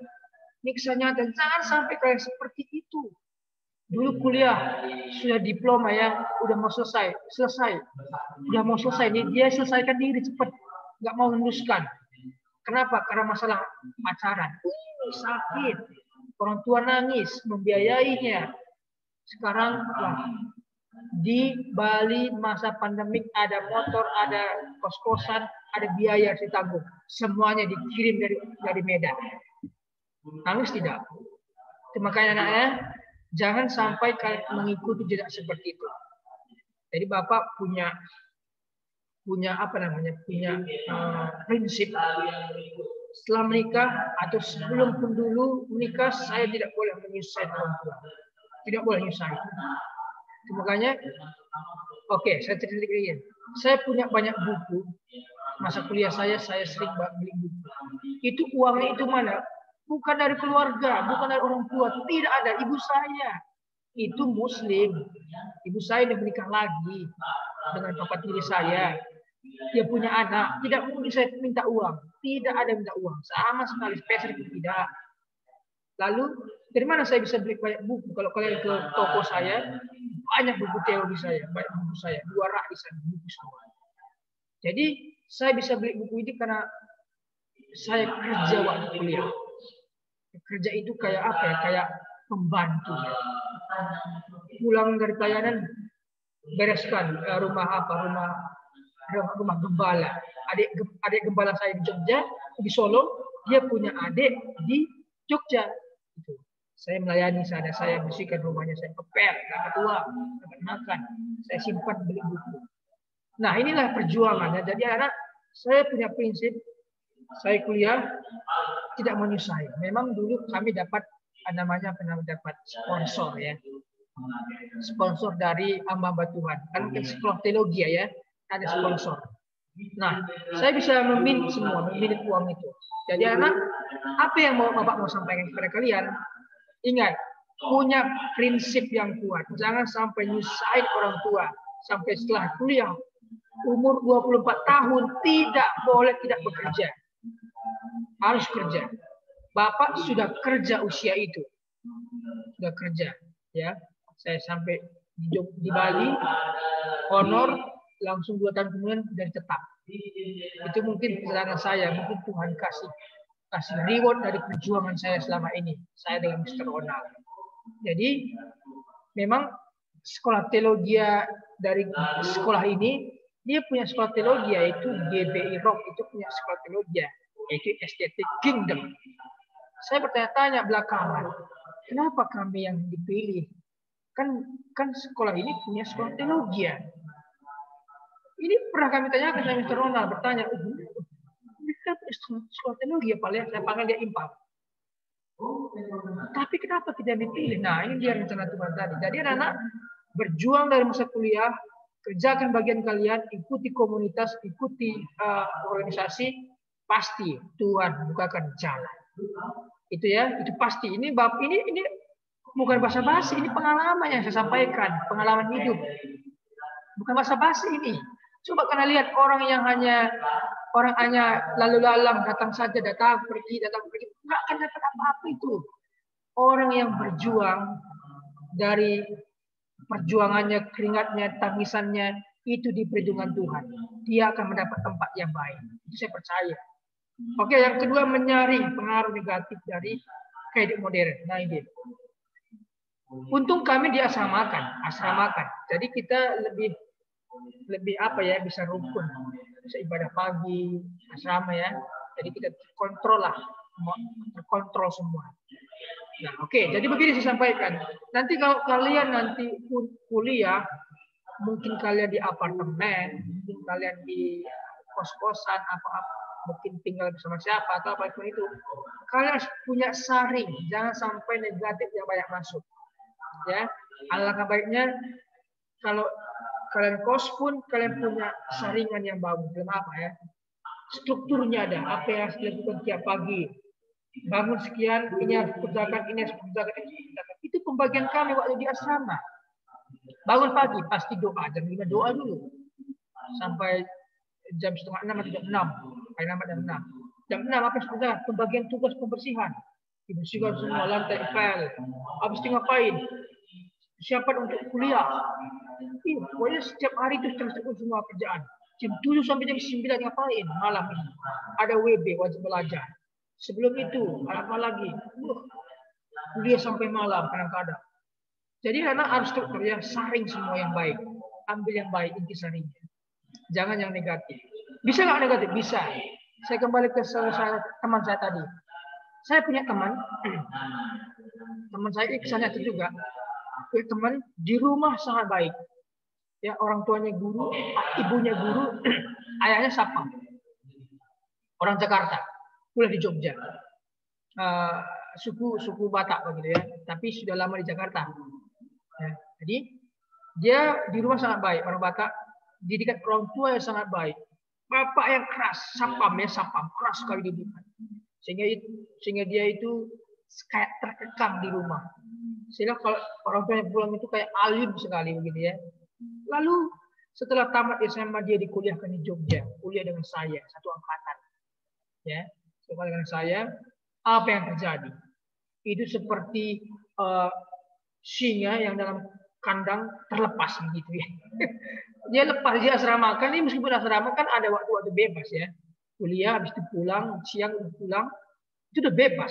Ini kisahnya, dan jangan sampai kayak seperti itu. Dulu kuliah sudah diploma ya, udah mau selesai, udah mau selesai. Dia selesaikan diri cepat, nggak mau meneruskan. Kenapa? Karena masalah pacaran. Sakit, orang tua nangis membiayainya. Sekarang di Bali masa pandemik ada motor, ada kos-kosan, ada biaya harus ditanggung. Semuanya dikirim dari Medan. Nangis tidak? Makanya anaknya jangan sampai kalian mengikuti jejak seperti itu. Jadi Bapak punya apa namanya? Punya prinsip setelah menikah atau sebelum pun dulu menikah, saya tidak boleh menyusahkan orang tua. Tidak boleh menyusahkan. Makanya oke, saya cerita sedikit. Saya punya banyak buku. Masa kuliah saya sering beli buku. Itu uangnya itu mana? Bukan dari keluarga, bukan dari orang tua, tidak ada. Ibu saya itu Muslim. Ibu saya udah menikah lagi dengan papa tiri saya. Dia punya anak, tidak mungkin saya minta uang. Tidak ada minta uang, sama sekali, spesifik tidak. Lalu dari mana saya bisa beli banyak buku? Kalau kalian ke toko saya, banyak buku teologi saya, banyak buku saya, 2 rak di sana buku semua. Jadi saya bisa beli buku ini karena saya kerja waktu kuliah. Kerja itu kayak apa ya? Kayak pembantu. Pulang dari pelayanan, bereskan rumah gembala. Adik gembala saya di Jogja, di Solo, dia punya adik di Jogja. Itu. Saya melayani sana, saya bersihkan rumahnya, saya ngepel, dapat uang, dapat makan, saya simpan beli buku. Nah, inilah perjuangannya. Jadi anak, saya punya prinsip, saya kuliah tidak menyusahkan. Memang dulu kami dapat dapat sponsor ya. Sponsor dari hamba Tuhan. Kan sekolah teologi ya, ada sponsor. Nah, saya bisa memilih uang itu. Jadi anak, apa yang Bapak mau sampaikan kepada kalian? Ingat, punya prinsip yang kuat. Jangan sampai nyusahin orang tua. Sampai setelah kuliah, umur 24 tahun, tidak boleh tidak bekerja. Harus kerja. Bapak sudah kerja usia itu. Sudah kerja. Ya, saya sampai di Bali, honor, langsung 2 tahun kemudian dari tetap. Itu mungkin perjalanan saya, mungkin Tuhan kasih reward dari perjuangan saya selama ini. Saya dengan Mr. Ronald. Jadi memang sekolah teologi dari sekolah ini, dia punya sekolah teologi yaitu GBI Rock, itu punya sekolah teologi yaitu Estetik Kingdom. Saya bertanya-tanya belakangan, kenapa kami yang dipilih? Kan sekolah ini punya sekolah teologi ya. Ini pernah kami tanyakan sama Mr. Ronald, bertanya, ini kan sekolah teologi ya Pak, saya panggil dia Impam. Tapi kenapa kita dipilih? Nah, ini dia rencana Tuhan tadi. Jadi anak-anak berjuang dari masa kuliah, kerjakan bagian kalian, ikuti komunitas, ikuti organisasi, pasti Tuhan bukakan jalan. Itu ya, itu pasti. Ini bukan basa-basi, ini pengalaman yang saya sampaikan, pengalaman hidup. Bukan basa-basi ini. Coba kalian lihat orang hanya lalu lalang, datang pergi, nggak akan dapat apa-apa itu. Orang yang berjuang dari perjuangannya, keringatnya, tangisannya, itu di perjuangan Tuhan. Dia akan mendapat tempat yang baik. Itu saya percaya. Oke, yang kedua, menyaring pengaruh negatif dari kehidupan modern. Nah ini. Untung kami diasramakan. Jadi kita lebih apa ya, bisa rukun, bisa ibadah pagi, asrama ya. Jadi kita kontrol semua. Nah, oke, jadi begini saya sampaikan. Nanti kalau kalian nanti kuliah, mungkin kalian di apartemen, mungkin kalian di kos-kosan, apa-apa, mungkin tinggal bersama siapa atau apapun itu, kalian harus punya saring, jangan sampai negatif yang banyak masuk. Ya, alangkah baiknya kalau kalian kos pun kalian punya saringan yang bagus. Kenapa ya? Strukturnya ada, apa yang harus dilakukan tiap pagi. Bangun sekian, ini harus kerjakan, ini harus kerjakan, ini harus kerjakan. Itu pembagian kami waktu di asrama. Bangun pagi pasti doa, jam 5 doa dulu sampai jam 5:30 atau jam 6. Paling lambat jam 6. Jam 6 apa sebenarnya? Pembagian tugas pembersihan. Dibersihkan semua lantai, pel. Habis itu ngapain? Siapkan untuk kuliah. Pokoknya setiap hari itu terus semua kerjaan. Jam 7 sampai jam 9 ngapain? Malam ini. Ada WB, wajib belajar. Sebelum itu, apa lagi? Kuliah sampai malam kadang-kadang. Jadi anak harus struktur ya, saring semua yang baik. Ambil yang baik, intisarinya. Jangan yang negatif. Bisa nggak negatif? Bisa. Saya kembali ke teman saya tadi. Saya punya teman saya kisahnya itu juga. Teman di rumah sangat baik. Ya, orang tuanya guru, ibunya guru, ayahnya sapam. Orang Jakarta, kuliah di Jogja. Suku Batak begitu ya, tapi sudah lama di Jakarta. Ya, jadi dia di rumah sangat baik, orang Batak, didikan orang tua yang sangat baik. Bapak yang keras, sapam keras sekali didikan. Sehingga dia itu kayak terkekang di rumah. Sehingga kalau orang tuanya pulang itu kayak alim sekali begitu ya. Lalu setelah tamat SMA dia dikuliahkan di Jogja, kuliah dengan saya satu angkatan. Ya, sekolah dengan saya, apa yang terjadi? Itu seperti singa yang dalam kandang terlepas begitu ya. Dia lepas, dia asramakan. Ini meskipun asrama kan ada waktu-waktu bebas ya. Kuliah habis itu pulang, siang pulang, itu udah bebas.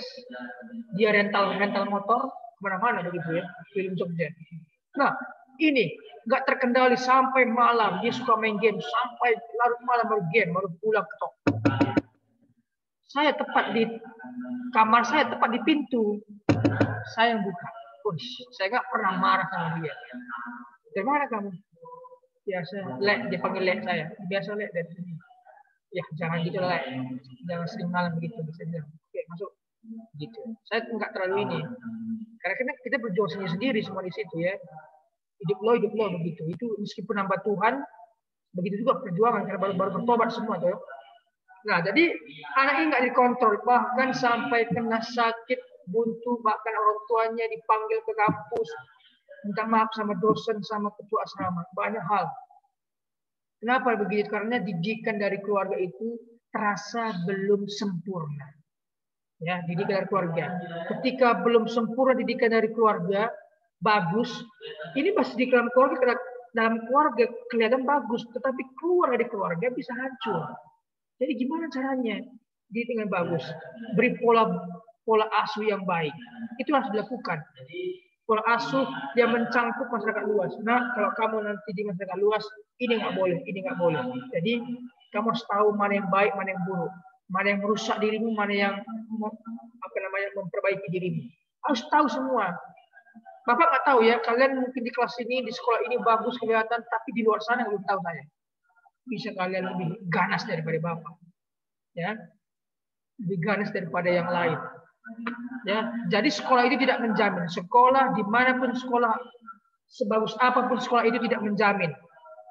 Dia rental motor kemana-mana begitu ya, film Jogja. Nah, ini nggak terkendali sampai malam. Dia suka main game sampai larut malam baru game, baru pulang ketok. Saya tepat di kamar saya, tepat di pintu. Saya yang buka. Saya nggak pernah marah sama dia. Dari mana kamu? Biasa lek, dia panggil lek saya. Biasa lek dari sini. Ya jangan gitu lek, jangan sering malam begitu. Bisa bilang, oke masuk. Gitu. Saya nggak terlalu ini. Karena kita berjuang sendiri semua di situ ya. Hidup lo begitu. Itu meskipun hamba Tuhan, begitu juga perjuangan karena baru bertobat semua tuh. Nah jadi anak ini nggak dikontrol, bahkan sampai kena sakit buntu, bahkan orang tuanya dipanggil ke kampus, minta maaf sama dosen, sama ketua asrama, banyak hal. Kenapa begitu? Karena didikan dari keluarga itu terasa belum sempurna. Ya, didikan dari keluarga. Ketika belum sempurna didikan dari keluarga, bagus. Ini masih di dalam keluarga kelihatan bagus, tetapi keluar dari keluarga bisa hancur. Jadi gimana caranya? Didikan dengan bagus, beri pola asuh yang baik. Itu harus dilakukan. Pola asuh yang mencangkup masyarakat luas. Nah, kalau kamu nanti di masyarakat luas, ini nggak boleh, ini nggak boleh. Jadi kamu harus tahu mana yang baik, mana yang buruk, mana yang merusak dirimu, mana yang memperbaiki dirimu. Harus tahu semua. Bapak nggak tahu ya, kalian mungkin di kelas ini, di sekolah ini bagus kelihatan, tapi di luar sana belum tahu saya. Bisa kalian lebih ganas daripada Bapak. Ya, lebih ganas daripada yang lain. Ya, jadi sekolah itu tidak menjamin. Sekolah dimanapun sekolah, sebagus apapun sekolah itu tidak menjamin.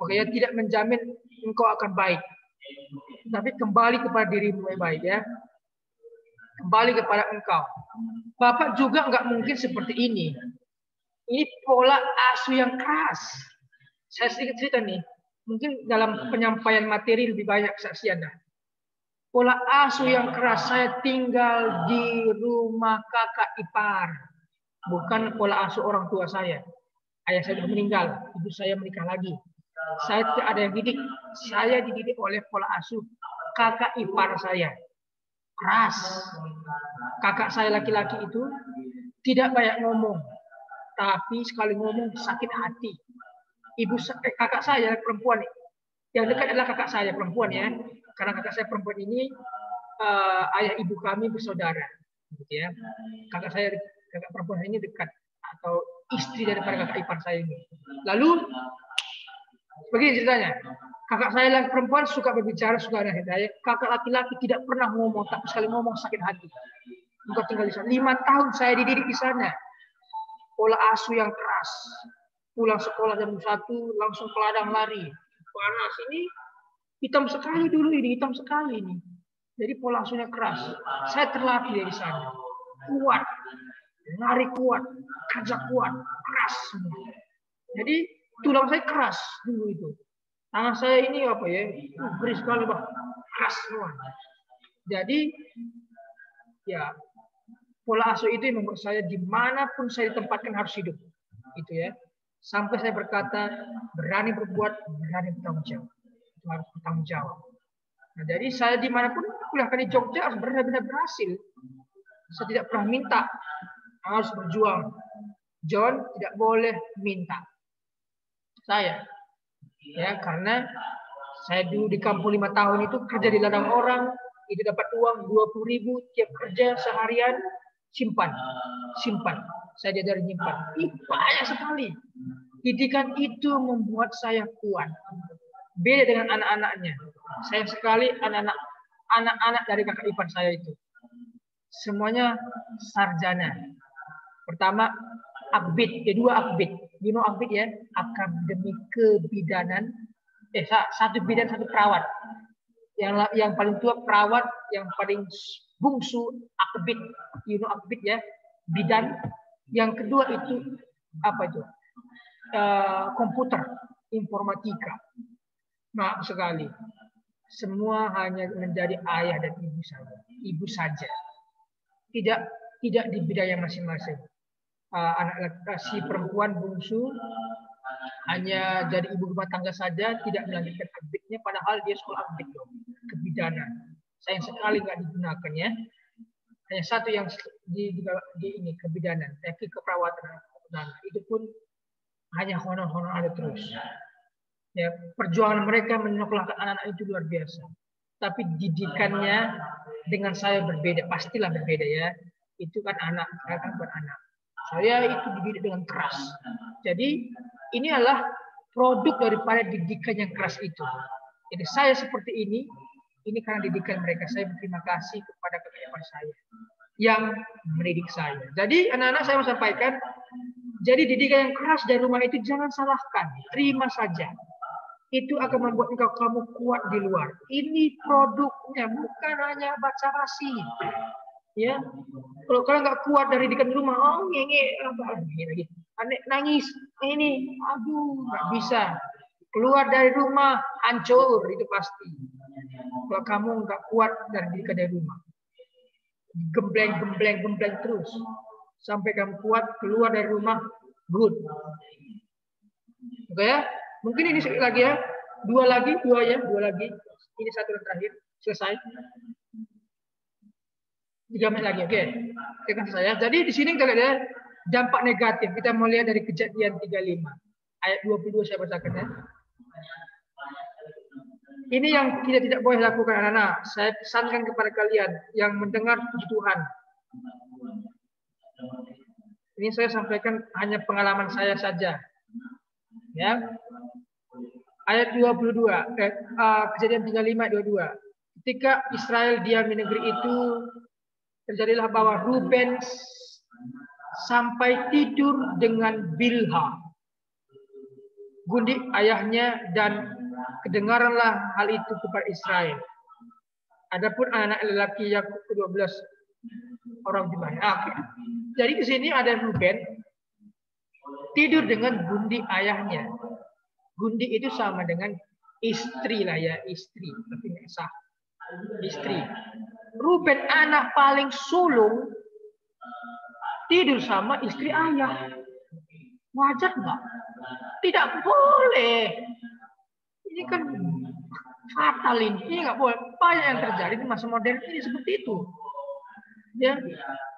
Oke ya, tidak menjamin engkau akan baik. Tapi kembali kepada dirimu yang baik ya. Kembali kepada engkau. Bapak juga nggak mungkin seperti ini. Ini pola asuh yang keras. Saya sedikit cerita nih. Mungkin dalam penyampaian materi lebih banyak kesaksian dah. Pola asuh yang keras, saya tinggal di rumah kakak ipar. Bukan pola asuh orang tua saya. Ayah saya sudah meninggal, ibu saya menikah lagi. Saya tidak ada yang didik. Saya dididik oleh pola asuh kakak ipar saya. Keras. Kakak saya laki-laki itu tidak banyak ngomong. Tapi sekali ngomong sakit hati. Kakak saya perempuan. Yang dekat adalah kakak saya perempuan ya. Karena kakak saya perempuan ini ayah ibu kami bersaudara, gitu ya. Kakak perempuan ini dekat atau istri daripada kakak ipar saya ini. Lalu begini ceritanya, kakak saya yang perempuan suka berbicara, suka ada hidayah. Kakak laki-laki tidak pernah ngomong, tapi sekali ngomong sakit hati. Engkau tinggal di sana. 5 tahun saya dididik di sana. Pola asuh yang keras. Pulang sekolah jam 1 langsung ke ladang lari. Panas ini. Hitam sekali dulu ini, hitam sekali ini. Jadi pola asuhnya keras. Saya terlatih dari sana. Kuat. Lari kuat. Kerja kuat. Keras semua. Jadi tulang saya keras dulu itu. Tangan saya ini apa ya? Beris sekali, bah. Keras semua. Jadi, ya, pola asuh itu yang membuat saya dimanapun saya ditempatkan harus hidup. Itu ya. Sampai saya berkata, berani berbuat, berani bertanggung jawab. Harus bertanggung jawab. Nah, jadi saya dimanapun kuliahkan di Jogja harus benar-benar berhasil. Saya tidak pernah minta, harus berjuang. John tidak boleh minta. Saya, ya karena saya dulu di kampung 5 tahun itu kerja di ladang orang, itu dapat uang 20.000 tiap kerja seharian, simpan. Saya diajari nyimpan. Banyak sekali. Didikan itu membuat saya kuat. Beda dengan anak-anaknya. Sayang sekali anak-anak dari kakak ipar saya itu. Semuanya sarjana. Pertama, akbid. Kedua, akbid. You know akbid ya? Akademi kebidanan. Satu bidan, satu perawat. Yang paling tua perawat, yang paling bungsu akbid, akbid ya, bidan. Yang kedua itu apa itu? Komputer, informatika. Maaf sekali, semua hanya menjadi ayah dan ibu saja. Tidak di bidang masing-masing. Si perempuan bungsu hanya jadi ibu rumah tangga saja, tidak melanjutkan akbidnya, padahal dia sekolah akbid kebidanan. Sayang sekali nggak digunakan ya. Hanya satu yang di ini kebidanan, tapi keperawatan. Nah, itu pun hanya honor-honor ada terus. Ya, perjuangan mereka menyekolahkan anak-anak itu luar biasa. Tapi didikannya dengan saya berbeda, pastilah berbeda ya. Itu kan anak, saya kan bukan anak. Saya itu dididik dengan keras. Jadi ini adalah produk daripada didikan yang keras itu. Jadi saya seperti ini karena didikan mereka. Saya berterima kasih kepada kakak ipar saya yang mendidik saya. Jadi anak-anak saya mau sampaikan, jadi didikan yang keras dari rumah itu jangan salahkan, terima saja. Itu akan membuat kamu kuat di luar. Ini produknya, bukan hanya baca basi. Ya, kalau kalian nggak kuat dari didikan rumah, lagi, nangis, ini, aduh, nggak bisa. Keluar dari rumah, hancur, itu pasti. Kalau kamu nggak kuat dari didikan dari rumah, gembleng terus, sampai kamu kuat keluar dari rumah, good. Oke ya, mungkin ini sekali lagi ya, dua lagi. Ini satu yang terakhir, selesai. 3 menit lagi, oke. Kan saya. Jadi di sini kita lihat ya, dampak negatif. Kita mau lihat dari Kejadian 35 ayat 22 saya bacakan ya. Ini yang kita tidak boleh lakukan anak-anak. Saya pesankan kepada kalian yang mendengar puji Tuhan. Ini saya sampaikan hanya pengalaman saya saja. Ya. Ayat 22, Kejadian 35 ayat 22. Ketika Israel diam di negeri itu, terjadilah bahwa Ruben sampai tidur dengan Bilha, gundik ayahnya, dan kedengaranlah hal itu kepada Israel. Adapun anak lelaki Yakub ke-12 orang jemaah. Jadi di sini ada Ruben tidur dengan gundik ayahnya. Gundik itu sama dengan istri lah ya, istri, tapi nggak sah. Istri. Ruben anak paling sulung tidur sama istri ayah. Wajar nggak? Tidak boleh. Ini kan fatal ini nggak boleh. Banyak yang terjadi di masa modern ini seperti itu. Ya,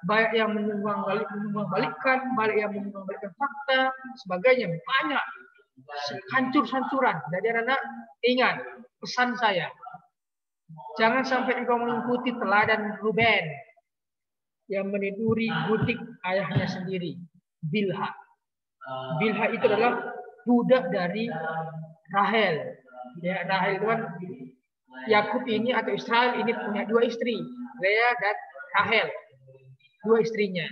banyak yang menyumbang-balikan, banyak yang menyumbang-balikan fakta, sebagainya, banyak hancur-hancuran. Jadi anak-anak ingat pesan saya. Jangan sampai engkau mengikuti teladan Ruben yang meniduri butik ayahnya sendiri, Bilha. Bilha itu adalah budak dari Rahel. Ya, Rahel itu kan Yakub ini atau Israel ini punya 2 istri, Lea dan Rahel. 2 istrinya.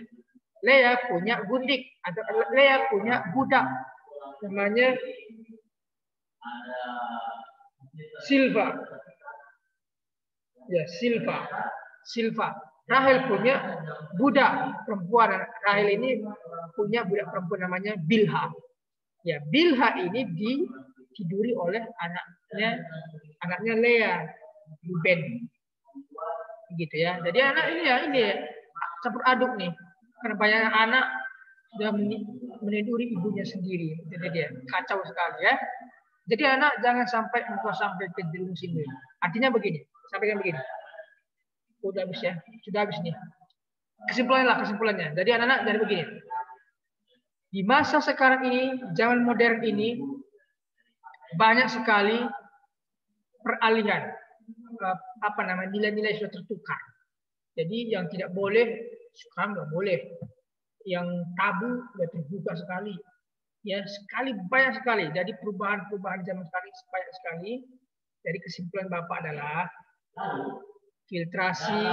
Lea punya gundik atau Lea punya budak namanya Silva. Ya, Silva. Rahel punya budak perempuan. Rahel ini punya budak perempuan namanya Bilha. Ya, Bilha ini ditiduri oleh anaknya Lea, Ruben. Gitu ya. Jadi anak ini ya campur aduk nih. Karena banyak anak sudah meniduri ibunya sendiri. Jadi dia kacau sekali ya. Jadi anak jangan sampai engkau sampai ke jerumus ini. Artinya begini. Sampaikan begini. Udah habis ya. Sudah habis nih. Kesimpulannya. Jadi anak-anak dari begini. Di masa sekarang ini, zaman modern ini, banyak sekali peralihan. Nilai-nilai sudah tertukar. Jadi yang tidak boleh, sekarang nggak boleh. Yang tabu sudah terbuka sekali. Ya, banyak sekali. Jadi perubahan zaman sekarang banyak sekali. Jadi kesimpulan Bapak adalah filtrasi,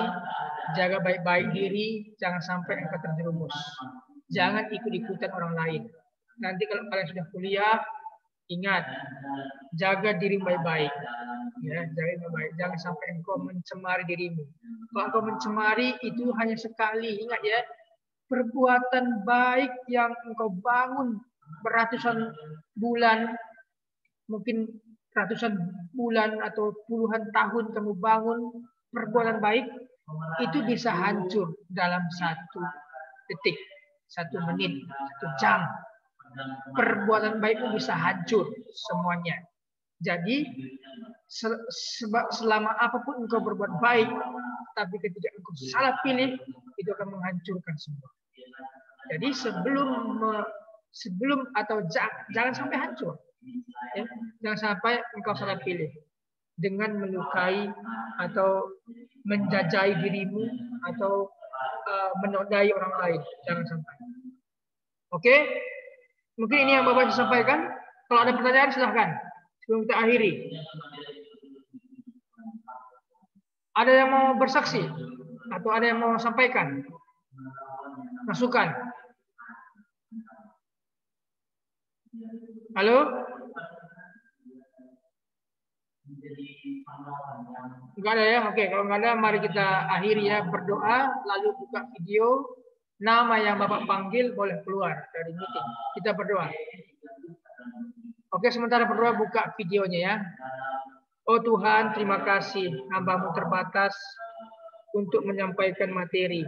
jaga baik-baik diri, jangan sampai engkau terjerumus. Jangan ikut-ikutan orang lain. Nanti kalau kalian sudah kuliah, Ingat, jaga diri baik-baik. Ya, jaga diri baik. Jangan sampai engkau mencemari dirimu. Kalau engkau mencemari itu hanya sekali. Ingat ya, perbuatan baik yang engkau bangun beratusan bulan, mungkin ratusan bulan atau puluhan tahun kamu bangun perbuatan baik, itu bisa hancur dalam 1 detik, 1 menit, 1 jam. Perbuatan baik itu bisa hancur semuanya. Jadi selama apapun engkau berbuat baik, tapi ketika engkau salah pilih, itu akan menghancurkan semua. Jadi sebelum atau jangan sampai hancur. Ya, jangan sampai engkau salah pilih dengan melukai atau menjajai dirimu atau menodai orang lain. Jangan sampai. Oke? Mungkin ini yang Bapak bisa sampaikan. Kalau ada pertanyaan silahkan sebelum kita akhiri. Ada yang mau bersaksi atau ada yang mau sampaikan masukan? Halo? Enggak ada ya? Oke, kalau enggak ada mari kita akhiri ya, berdoa lalu buka video. Nama yang Bapak panggil boleh keluar dari meeting. Kita berdoa. Oke, sementara berdoa buka videonya ya. Oh Tuhan, terima kasih hamba-Mu terbatas untuk menyampaikan materi.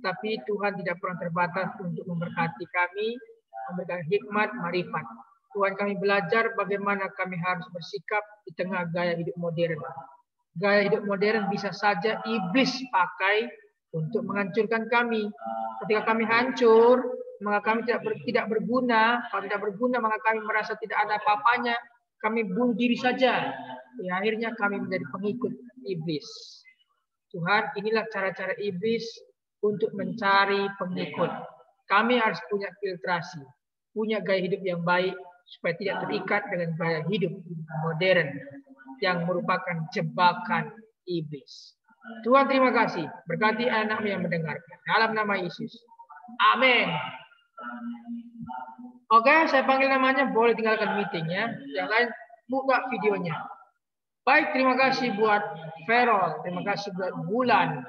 Tapi Tuhan tidak pernah terbatas untuk memberkati kami, memberikan hikmat, marifat. Tuhan, kami belajar bagaimana kami harus bersikap di tengah gaya hidup modern. Gaya hidup modern bisa saja iblis pakai untuk menghancurkan kami. Ketika kami hancur, maka kami tidak berguna. Kalau tidak berguna, maka kami merasa tidak ada apa-apanya. Kami bunuh diri saja. Ya, akhirnya kami menjadi pengikut iblis. Tuhan, inilah cara-cara iblis untuk mencari pengikut. Kami harus punya filtrasi, punya gaya hidup yang baik, supaya tidak terikat dengan gaya hidup modern yang merupakan jebakan iblis. Tuhan, terima kasih. Berkati anak-Mu yang mendengarkan. Dalam nama Yesus. Amin. Oke, saya panggil namanya. Boleh tinggalkan meeting ya. Yang lain buka videonya. Baik, terima kasih buat Ferol. Terima kasih buat Bulan.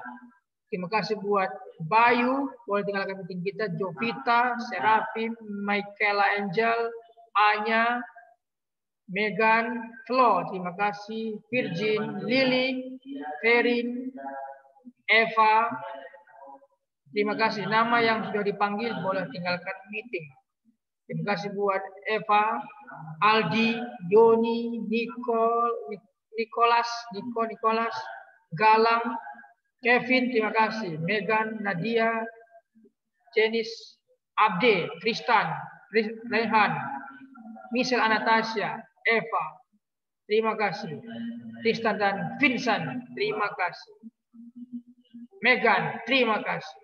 Terima kasih buat Bayu. Boleh tinggalkan meeting kita. Jovita, Serafim, Michaela Angel, Anya, Megan, Flo, terima kasih. Virgin, Lily, Ferin, Eva, terima kasih. Nama yang sudah dipanggil boleh tinggalkan meeting. Terima kasih buat Eva, Aldi, Yoni, Nicholas, Galang, Kevin, terima kasih. Megan, Nadia, Jenis, Abde, Tristan, Rehan, Michelle, Anastasia, Eva, terima kasih. Tristan dan Vincent, terima kasih. Megan, terima kasih.